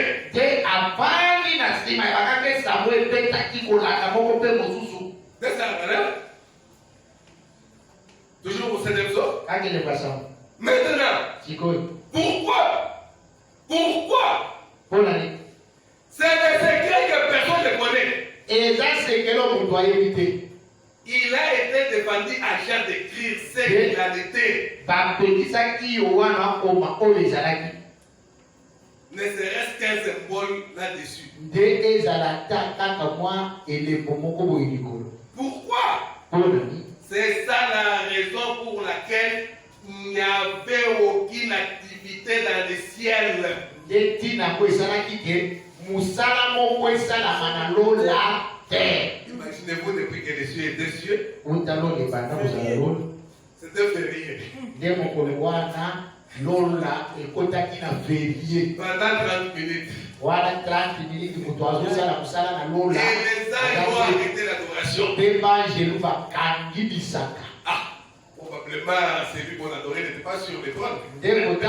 C'est ça, madame? Toujours au 7e saut. Maintenant, pourquoi c'est des secrets que personne ne connaît. Il a été défendu à Jean d'écrire ce qu'il a été. Ne serait-ce qu'un symbole là-dessus. Pourquoi? C'est ça la raison pour laquelle il n'y avait aucune activité dans le ciel. Imaginez-vous depuis que les cieux étaient cieux. C'était férié. Pendant 30 minutes. Et les anges ont arrêté l'adoration. Probablement, celui qu'on adorait n'était pas sur les trônes. C'est le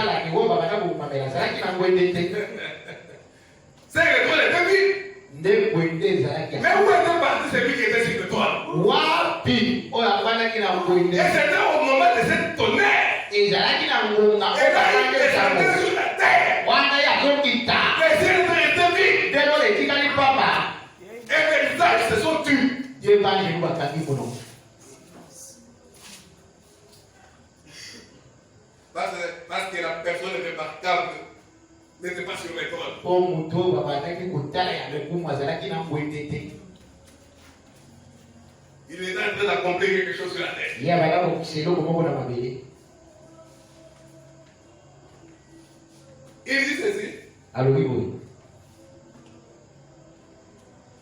trône était vide. Mais où était parti celui qui était sur le trône? Et c'était au moment de cette tonnerre. Et là, il descendait sur la terre. Les cieux étaient vides. Et les anges se sont tus. Parce que la personne remarquable n'était pas sur les trônes. Il est en train d'accomplir quelque chose sur la terre. Il dit ceci.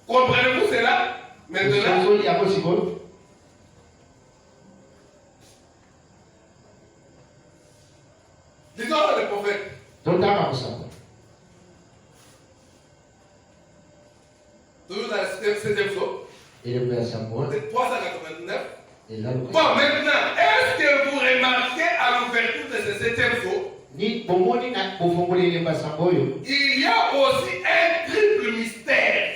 Comprenez-vous cela? Maintenant, disons le prophète. Toujours dans le 7e saut. C'est 389. Bon, maintenant, est-ce que vous remarquez à l'ouverture de ce 7e saut Il y a aussi un triple mystère.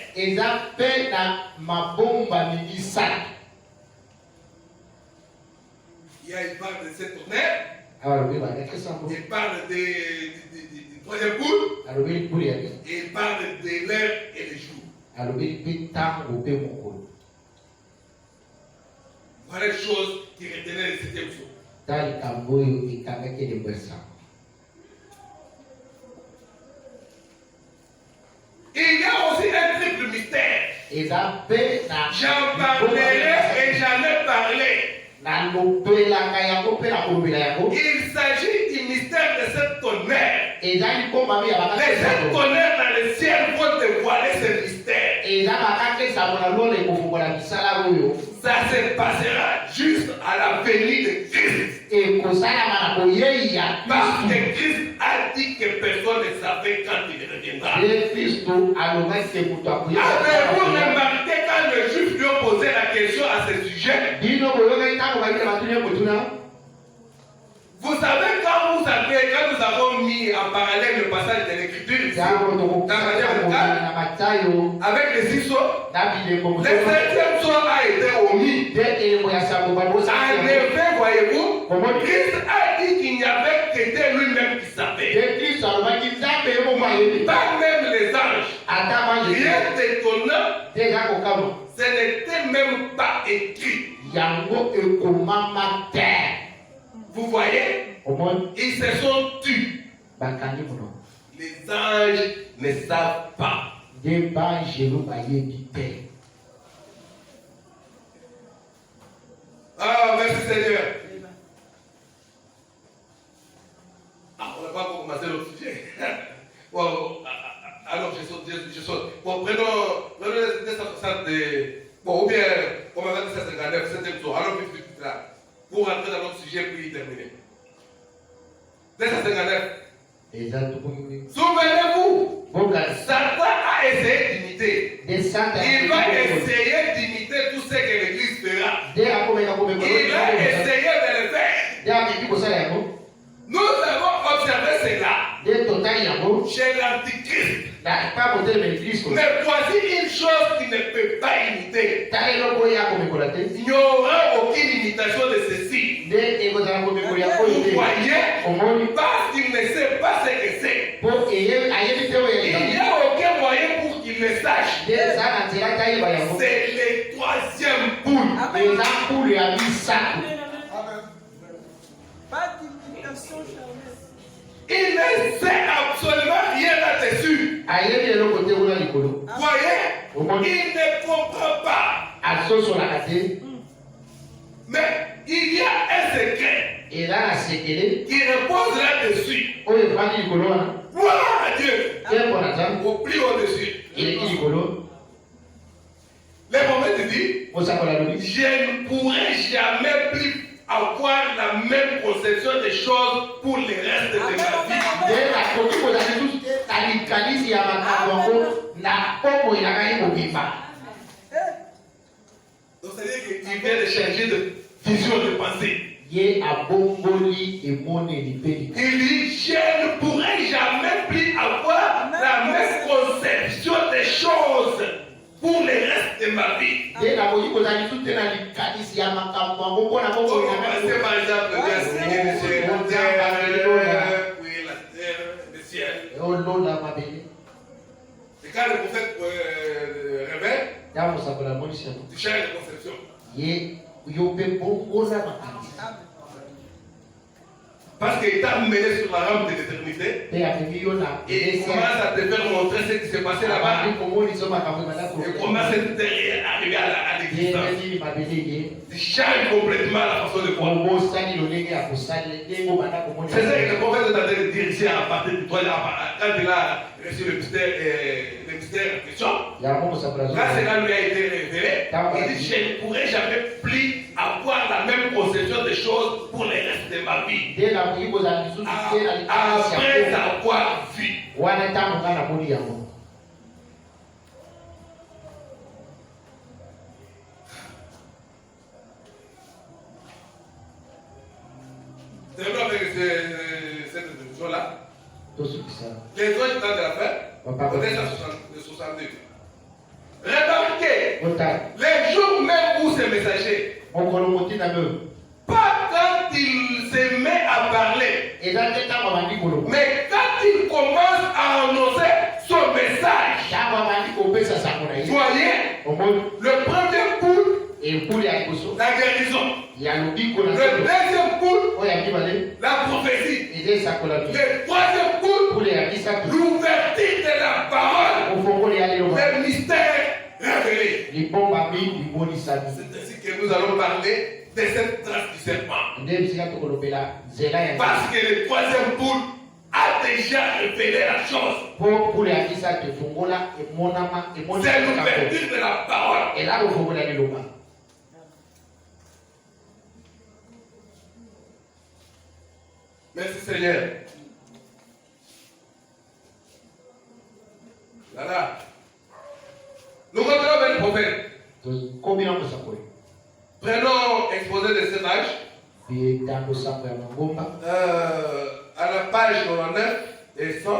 Il parle de cette tonnerre. Il parle du troisième bout. Il parle de l'heure et le jour. Voilà les choses qui retenaient le septième jour. Il y a aussi un triple mystère. J'en parlerai et j'en ai parlé. Il s'agit du mystère de cette tonnerre. Les sept tonnerres dans le ciel vont dévoiler ce mystère. Ça se passera juste à la venue de Christ. Parce que Christ a dit que personne ne savait quand il reviendra. Avez-vous remarqué quand le juif lui a posé la question à ce sujet? Vous savez quand nous avons mis en parallèle le passage de l'écriture ici, avec les 6 sceaux, le 7e sceau a été omis. En effet, voyez-vous, Christ a dit qu'il n'y avait que Dieu lui-même qui savait. Pas même les anges. Rien d'étonnant, ce n'était même pas écrit. Vous voyez, ils se sont tus. Les anges ne savent pas. Ah, merci Seigneur. Ah, on n'a pas encore commencé le sujet. Bon, alors je saute. Bon, prenons les 260 bon, ou bien, on va mettre 259, 7e tour. Alors, vite là. Pour rentrer dans notre sujet, puis terminer. 259. Souvenez-vous, Satan a essayé d'imiter. Il va essayer d'imiter tout ce que l'Église fera. Il va essayer de le faire. Nous avons observé cela chez l'Antichrist. Mais voici une chose qui ne peut pas imiter. Il n'y aura aucune imitation de ceci. Vous voyez, parce qu'il ne sait pas ce que c'est. Il n'y a aucun moyen pour qu'il le sache. C'est le 3e boule. Pas d'imitation charnelle. Il ne sait absolument rien là-dessus. Voyez, il ne comprend pas. Mais il y a un secret qui repose là-dessus. Gloire à Dieu. Au plus au-dessus. Le moment de dire, je ne pourrai jamais plus avoir la même conception des choses pour le reste de ma vie. Donc c'est-à-dire qu'il vient de changer de vision de pensée. Il dit, je ne pourrai jamais plus avoir la même conception des choses pour le reste de ma vie. On va passer par exemple de signer le ciel, la terre, puis la terre, le ciel. Et quand le prophète révèle, tu changes de conception. Parce qu'il t'a mené sur la rampe de l'éternité. Et il commence à te faire montrer ce qui s'est passé là-bas. Et comment cette terre est arrivée à l'existence. Tu changes complètement la façon de voir. C'est ça que le prophète est en train de dire ici à partir du 3, quand il a reçu le mystère en question. Là, cela lui a été révélé. Il dit, je ne pourrai jamais plus avoir la même conception des choses pour le reste de ma vie. Après avoir vu. Terminons avec cette introduction sont là. tous ceux qui savent. Les autres du temps de la fin, Papa. peut-être en 62. Remarquez, Total. les jours même où ces messagers, On colomoti na me. pas quand il se met à parler, Et dans le temps, on va dire que mais quand il commence à annoncer son message, voyez, le premier coup, la guérison, le deuxième coup, la prophétie, le troisième coup, l'ouverture de la parole, le mystère révélé. C'est ainsi que nous allons parler de cette trace du serpent. Parce que le troisième coup a déjà révélé la chose. C'est l'ouverture de la parole. Merci Seigneur. Voilà. Nous revenons vers le prophète. Prenons exposé de cet âge. À la page 99 et 100.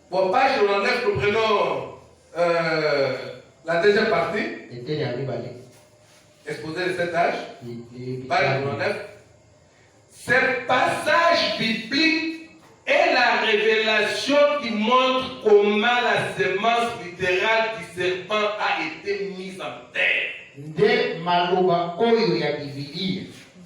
Bon, page 99, nous prenons la deuxième partie. Exposé de cet âge. Page 99. Ce passage biblique est la révélation qui montre comment la semence littérale du serpent a été mise en terre. Nde maloba oyo ya Biblia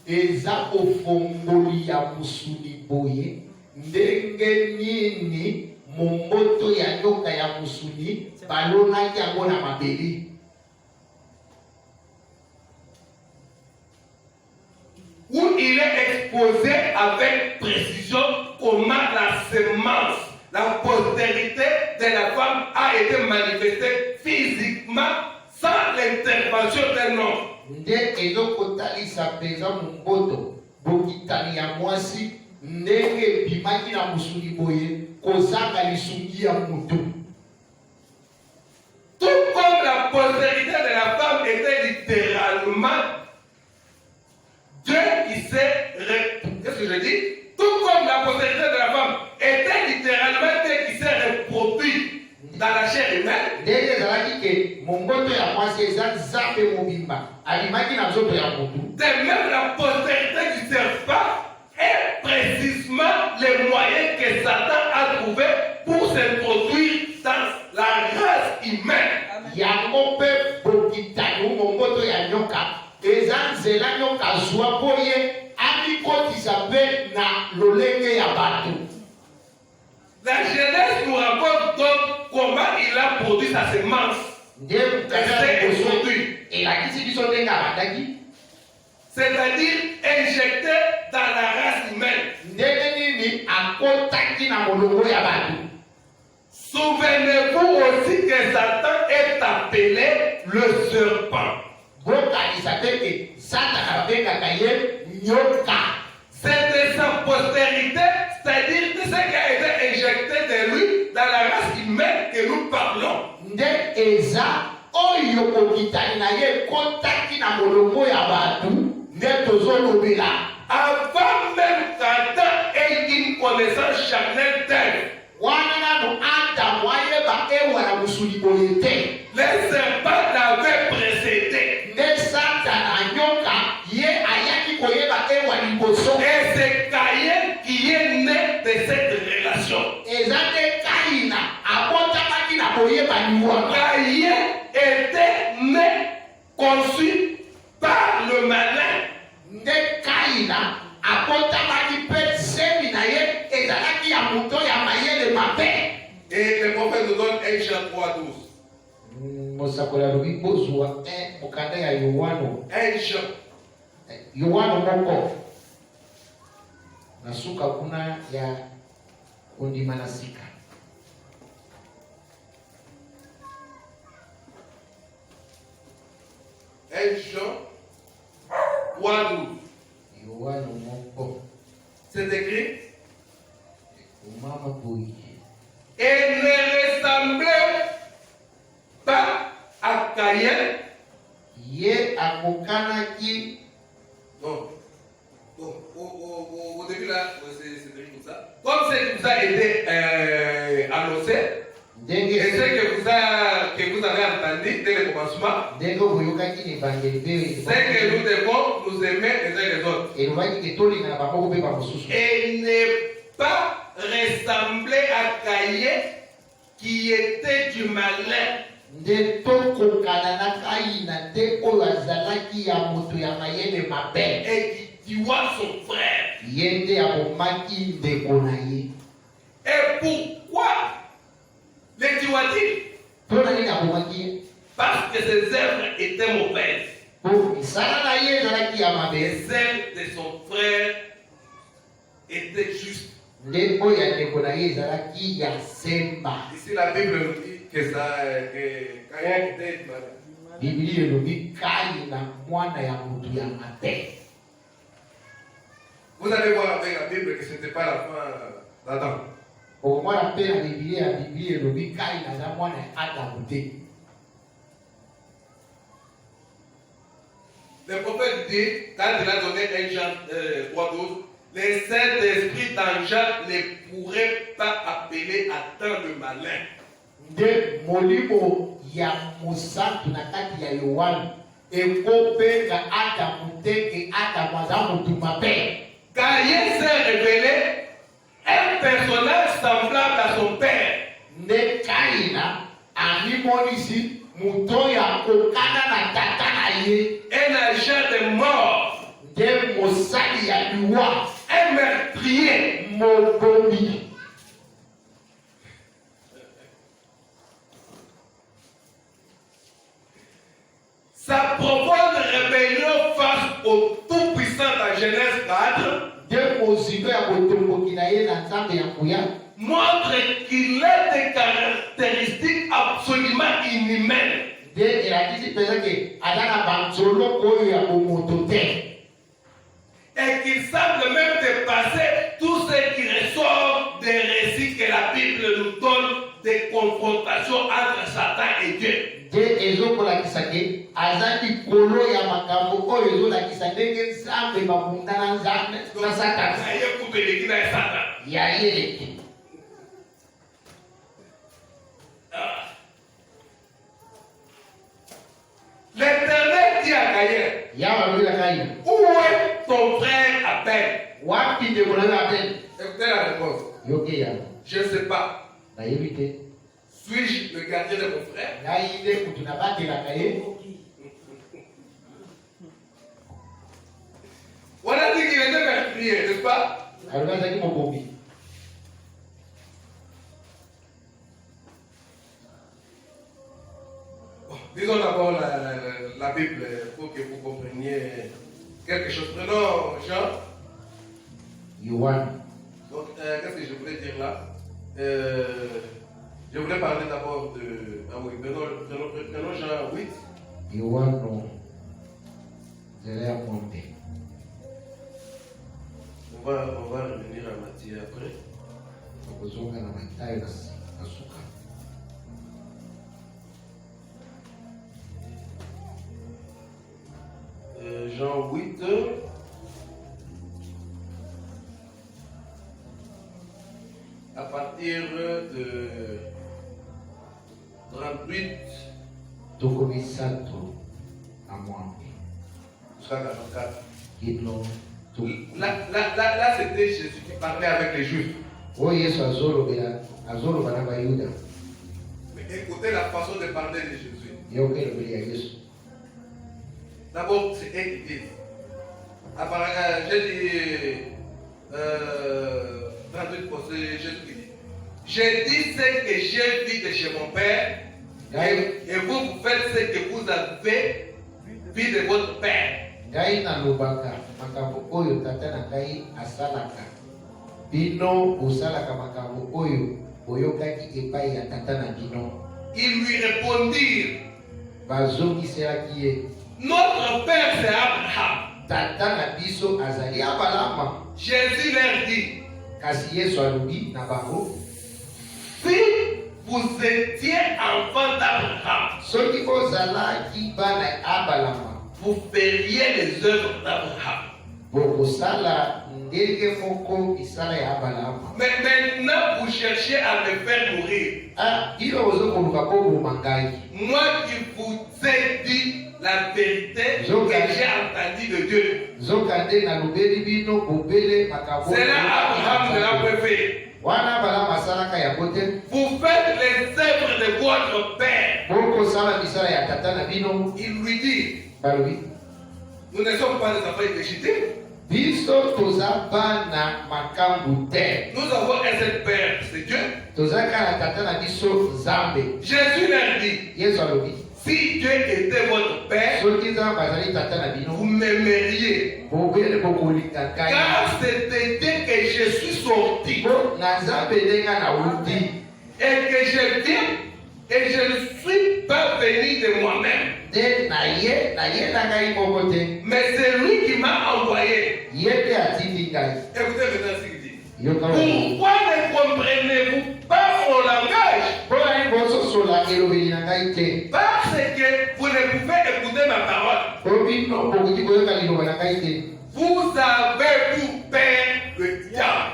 eza ofongoli ya musuni boye ndenge nini momboto ya nyoka ya musuni balonaki yango na mabele. Où il est exposé avec précision comment la semence, la postérité de la femme a été manifestée physiquement sans l'intervention d'un homme. Nde ezokotalisa peza momboto bokitani ya mwasi ndenge bimaki na musuni boye kozanga lisungi ya moto. Tout comme la postérité de la femme était littéralement Dieu qui s'est... Qu'est-ce que je dis? Tout comme la postérité de la femme était littéralement Dieu qui s'est reproduit dans la chair humaine. De même, la postérité du serpent est précisément le moyen que Satan a trouvé pour s'introduire dans la race humaine. La Genèse nous raconte donc comment il a produit sa semence. C'est-à-dire injecté dans la race humaine. Souvenez-vous aussi que Satan est appelé le serpent. C'est de sa postérité, c'est-à-dire de ce qui a été injecté de lui dans la race humaine que nous parlons. Avant même qu'Adam ait une connaissance charnelle d'elle, les serpents l'avaient précédé. Et c'est Caïn qui est né de cette relation. Caïn était né, conçu par le malin. Et le prophète nous donne 1 Jean 3:12. 1 Jean. Yohano moko nasuka kuna ya kundi manasika. Jean 3:12. Yohano moko. C'est écrit. Mama boy. Et ne ressemblait pas à Caïn. Ye akokana ki. Non. Bon, au début là, c'est écrit comme ça. comme ce qui vous a été annoncé, et ce que vous avez entendu dès le commencement, c'est que nous devons nous aimer les uns les autres. Et ne pas ressembler à Caïn qui était du malin. Et qui tuait son frère. Et pourquoi le tuait-il? Parce que ses œuvres étaient mauvaises. Et celles de son frère étaient justes. Ici la Bible nous dit que Caïn était malade. Vous allez voir avec la Bible que ce n'était pas la fin d'Adam. Le prophète dit, quand il a donné un Jean 3:12, les Saint-Esprit dans Jean ne pourraient pas appeler Adam le malin. De molimo ya musantu na kati ya Yohana ekopenga Adamu teke Adamu azamutu mabe. Caïn s'est révélé un personnage semblable à son père. Ne Caïna alimonisi mutoya kokana na tata na ye. Un agent de mort. De mosali ya liwa. Un meurtrier. Mobomi. Sa profonde rébellion face au Tout-Puissant dans Genèse 4 montre qu'il a des caractéristiques absolument inhumaines. Et qu'il semble même dépasser tout ce qui ressort des récits que la Bible nous donne des confrontations entre Satan et Dieu. L'Éternel dit à Caïn, où est ton frère Abel? Écoutez la réponse. Je ne sais pas. Suis-je le gardien de mon frère? On a dit qu'il était meurtrier, n'est-ce pas? Disons d'abord la Bible pour que vous compreniez quelque chose. Prenons Jean. Donc, qu'est-ce que je voulais dire là? Je voulais parler d'abord de... Ah oui, prenons Jean 8. On va revenir à Matthieu après. Jean 8. À partir de 38 jusqu'à 44. Là, c'était Jésus qui parlait avec les Juifs. Mais écoutez la façon de parler de Jésus. D'abord, c'est eux qui disent. J'ai dit 38 pour Jésus qui dit. J'ai dit ce que j'ai vu de chez mon Père, et vous faites ce que vous avez vu de votre Père. Ils lui répondirent, notre Père c'est Abraham. Jésus leur dit, si vous étiez enfant d'Abraham, vous feriez les œuvres d'Abraham. Mais maintenant, vous cherchez à me faire mourir. Moi qui vous ai dit la vérité que j'ai entendu de Dieu. C'est là Abraham ne l'a pas fait. Vous faites les œuvres de votre père. Il lui dit, nous ne sommes pas des enfants illégitimes. Nous avons un seul père, c'est Dieu. Jésus leur dit, si Dieu était votre père, vous m'aimeriez. Car c'était Dieu que je suis sorti. Et que je viens. Et je ne suis pas venu de moi-même. Mais c'est lui qui m'a envoyé. Écoutez maintenant ce qu'il dit. Pourquoi ne comprenez-vous pas mon langage? Parce que vous ne pouvez écouter ma parole. Vous avez pour père le diable.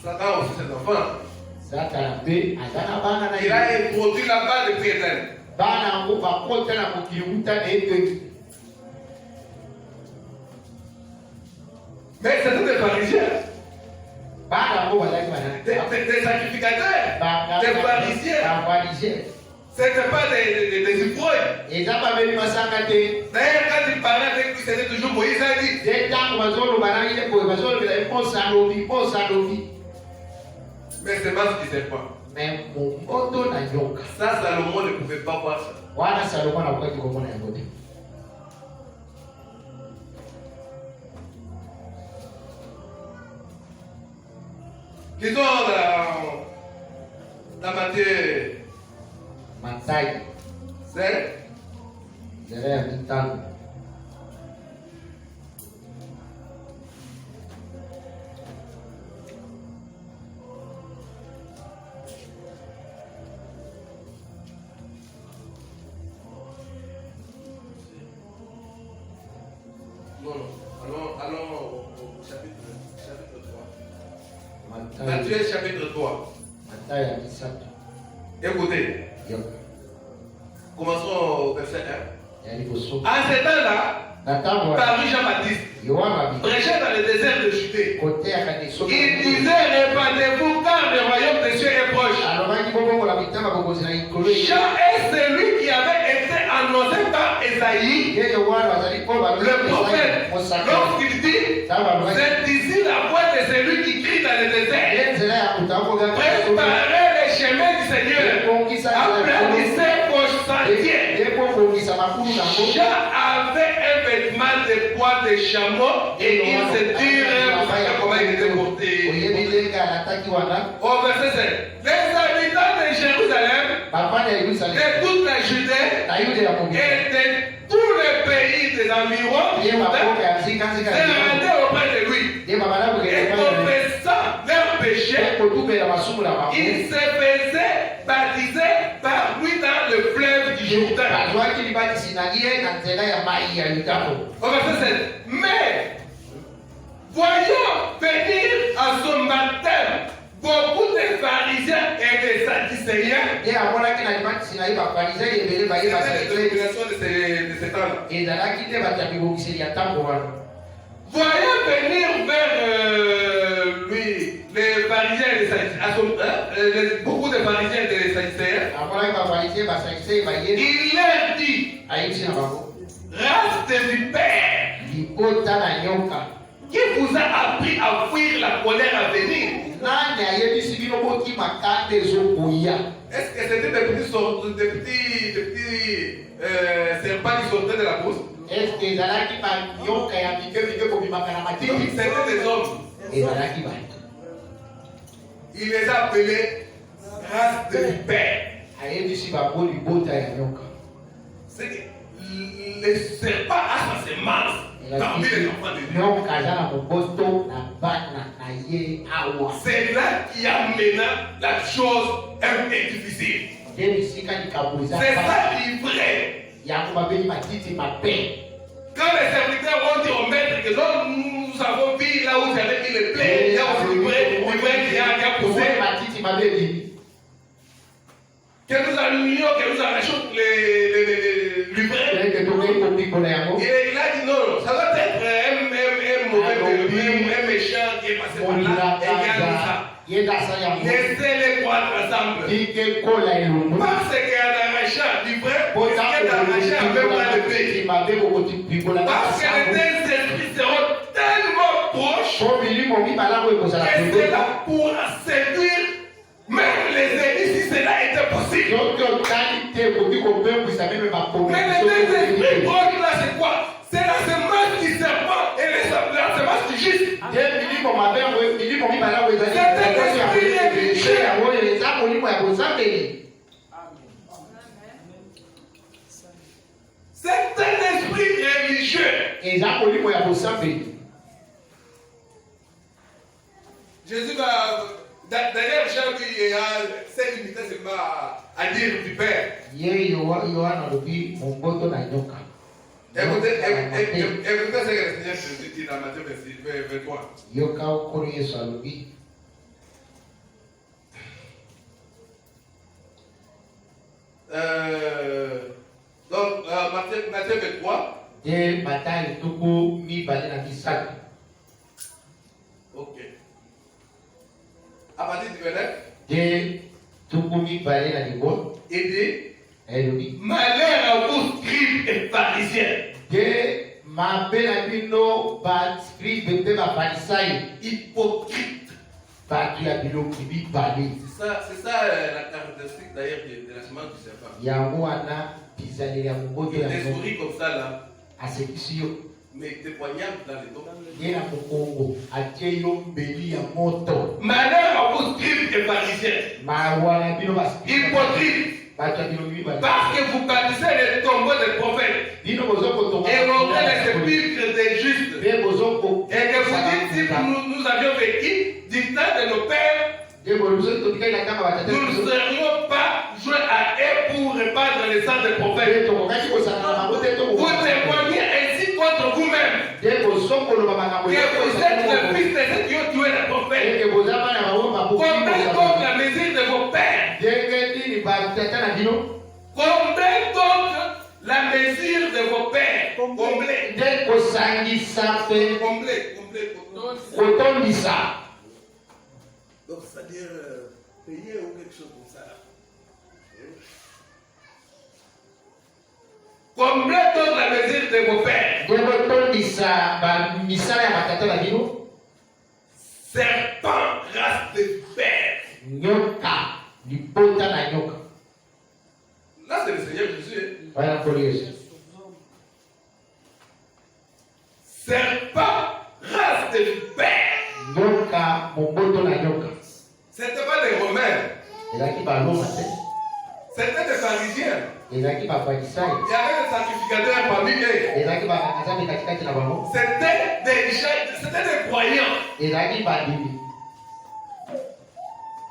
Satan aussi ses enfants. Il a introduit la base de prière. Mais c'était des pharisiens. Des sacrificateurs. Des pharisiens. Ce n'était pas des ivrognes. D'ailleurs, quand il parlait avec lui, c'était toujours Moïse a dit. Mais c'est pas ce qui s'est pas. Ça, Salomon ne pouvait pas voir ça. Lisons dans Matthieu 7. Allons au chapitre 3. Matthieu chapitre 3. Écoutez. Commençons au verset 1. En ce temps-là, parut Jean-Baptiste, prêchait dans le désert de Judée. Il disait, répandez-vous car le royaume des cieux est proche. Jean est celui qui avait été annoncé par Esaïe, le prophète, lorsqu'il dit, c'est ici la voix de celui qui crie dans le désert. Préparez les chemins du Seigneur, aplanissez vos sentiers. Jean avait un vêtement de poids de chameau et il se tire comment il était porté. Au verset 7. Les habitants de Jérusalem, de toute la Judée et de tous les pays des environs se rendaient auprès de lui et confessant leurs péchés, ils se faisaient baptiser par lui dans le fleuve du Jourdain. Au verset 7. Mais voyons venir à son baptême beaucoup de pharisiens et de sadducéens. C'est la domination de ces temps-là. Voyons venir vers lui les pharisiens et les sadducéens, beaucoup de pharisiens et de sadducéens. Il leur dit, race de vipères, qui vous a appris à fuir la colère à venir? Est-ce que c'était des petits serpents qui sortaient de la bouche? C'était des hommes. Il les a appelés race de vipères. C'est que le serpent a sa semence parmi les enfants de Dieu. C'est là qui amena la chose un peu difficile. C'est ça l'ivraie. Quand les serviteurs vont dire au maître que non, nous avons vu là où vous avez mis le blé, il y a aussi l'ivraie qui a poussé. Que nous allumions, que nous arrachions l'ivraie. Et il a dit non, ça doit être un mauvais, un méchant qui est passé par là et qui a dit ça. Laissez-les croître ensemble. Parce qu'en arrachant l'ivraie, il y a d'arracher même pas le blé. Parce que les deux esprits seront tellement proches que cela pourra séduire même les ennemis si cela était possible. Mais les deux esprits proches là, c'est quoi? C'est la semence du serpent et la semence du juste. C'est un esprit religieux. C'est un esprit religieux. Jésus va. D'ailleurs, Jean dit il y a 5 minutes seulement à dire du Père. Écoutez ce que le Seigneur Jésus dit dans Matthieu 23. Donc, Matthieu 23. Ok. À partir du 29. Et dit malheur à vous, scribes et pharisiens. Hypocrite. C'est ça la caractéristique d'ailleurs de la semence du serpent. Il est souris comme ça là. Mais témoignable dans les dos. Malheur à vous, scribes et pharisiens. Hypocrite. Parce que vous bâtissez les tombeaux des prophètes et ouvrez les sépulcres des justes. Et que vous dites, si nous avions vécu du temps de nos pères, nous ne serions pas joints à eux pour répandre le sang des prophètes. Vous témoignez ainsi contre vous-même que vous êtes le fils de ceux qui ont tué les prophètes. Comblez donc la mesure de vos pères. Comblez donc la mesure de vos pères. Comblez. Donc, c'est-à-dire payer ou quelque chose comme ça. Comblez donc la mesure de vos pères. Serpent, race de fer. Là, c'est le Seigneur Jésus. Serpent, race de fer. C'était pas des Romains. C'était des pharisiens. Il y avait des sacrificateurs parmi eux. C'était des croyants.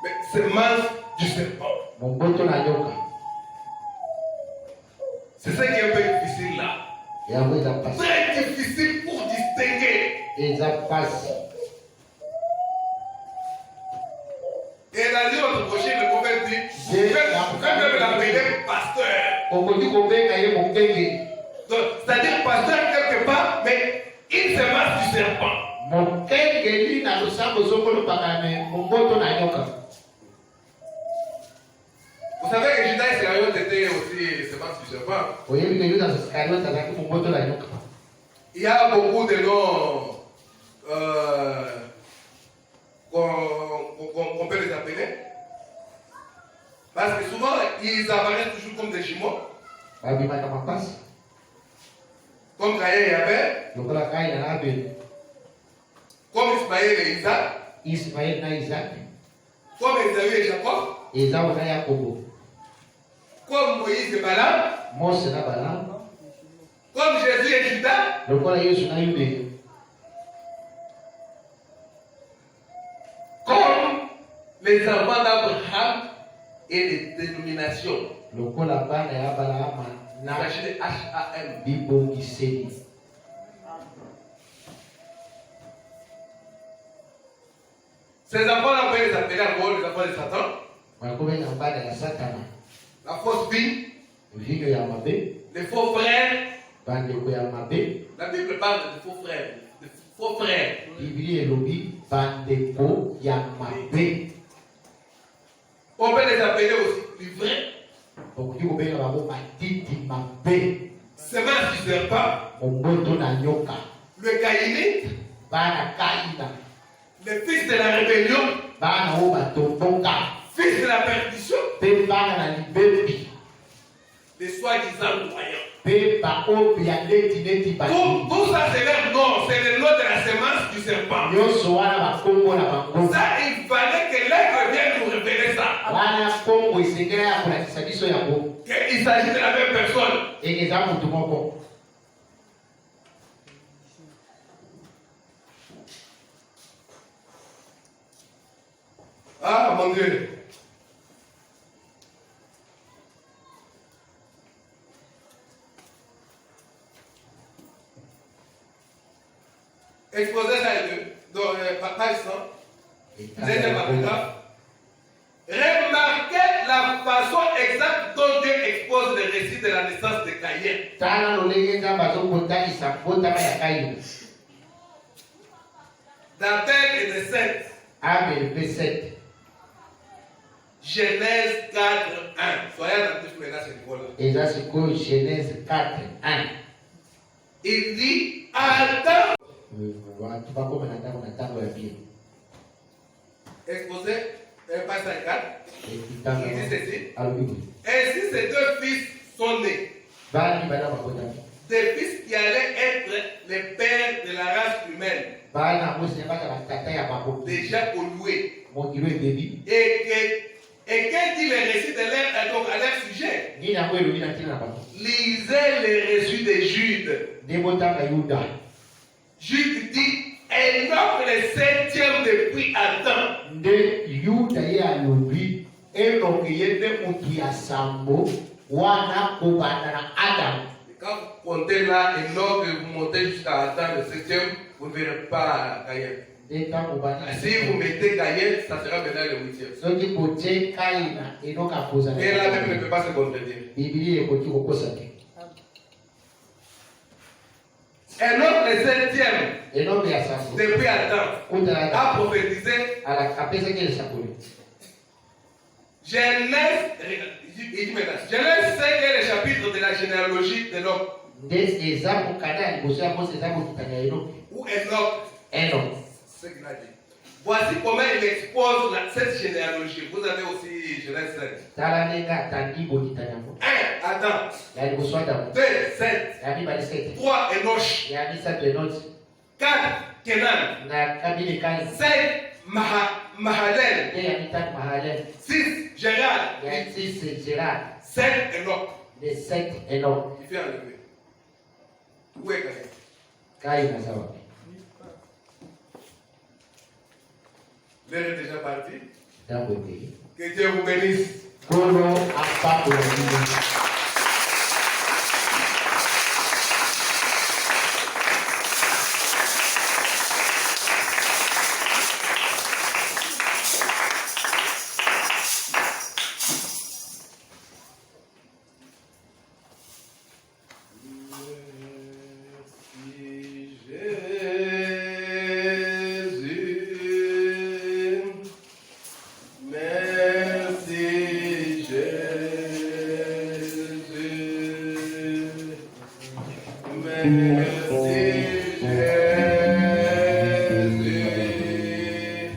Mais c'est mal du serpent. C'est ça qui est un peu difficile là. Très difficile pour distinguer. Et la vie notre prochain, le prophète dit, faites même l'appeler pasteur. C'est-à-dire pasteur quelque part, mais il se masse du serpent. Vous savez que Judas Iscariote était aussi semence du serpent. Il y a beaucoup de noms qu'on peut les appeler. Parce que souvent, ils apparaissent toujours comme des jumeaux. Comme Caïn et Abel. Comme Ismaël et Isaac. Comme Esaü et Jacob. Comme Moïse et Balaam. Comme Jésus et Judas. Comme les enfants d'Abraham et des dénominations. Il s'agit de HAM. Ces enfants-là, on peut les appeler encore les enfants de Satan. La fausse vie. Les faux frères. La Bible parle de faux frères. De faux frères. On peut les appeler aussi les vrais. Semence du serpent. Le caïnite. Le fils de la rébellion. Fils de la perdition. Les soi-disant croyants. Tout ça c'est leur nom, c'est le nom de la semence du serpent. Ça, il fallait que l'être vienne nous révéler ça. Qu'il s'agit de la même personne. Ah mon Dieu. Exposez ça dans page 100. Deuxième paragraphe. Remarquez la façon exacte dont Dieu expose le récit de la naissance de Caïn. D'Abel et de Seth. Genèse 4:1. Soyez attentifs maintenant à ce niveau-là. Genèse 4:1. Il dit Adam. Exposé, page 54. Il dit ceci. Ainsi, ces deux fils sont nés. Des fils qui allaient être les pères de la race humaine. Déjà pollués. Et qu'est-ce dit le récit de leur, à leur sujet? Lisez le récit de Jude. Jude dit Enoch le 7e depuis Adam. Quand vous comptez là, Enoch, vous montez jusqu'à Adam le 7e, vous ne verrez pas Caïn. Si vous mettez Caïn, ça sera maintenant le 8e. Et la Bible ne peut pas se contredire. Enoch le 7e depuis Adam a prophétisé Genèse 5 est le chapitre de la généalogie d'Enoch. Où Enoch, c'est ce qu'il a dit. Voici comment il expose cette généalogie. Vous avez aussi Genèse 5. 1. Adam. 2. Seth. 3. Enoch. 4. Kenan. 5. Mahalel. 6. Gérard. 7. Enoch. Il fait enlever. Où est Caïn? L'heure est déjà partie. Que Dieu vous bénisse. Merci.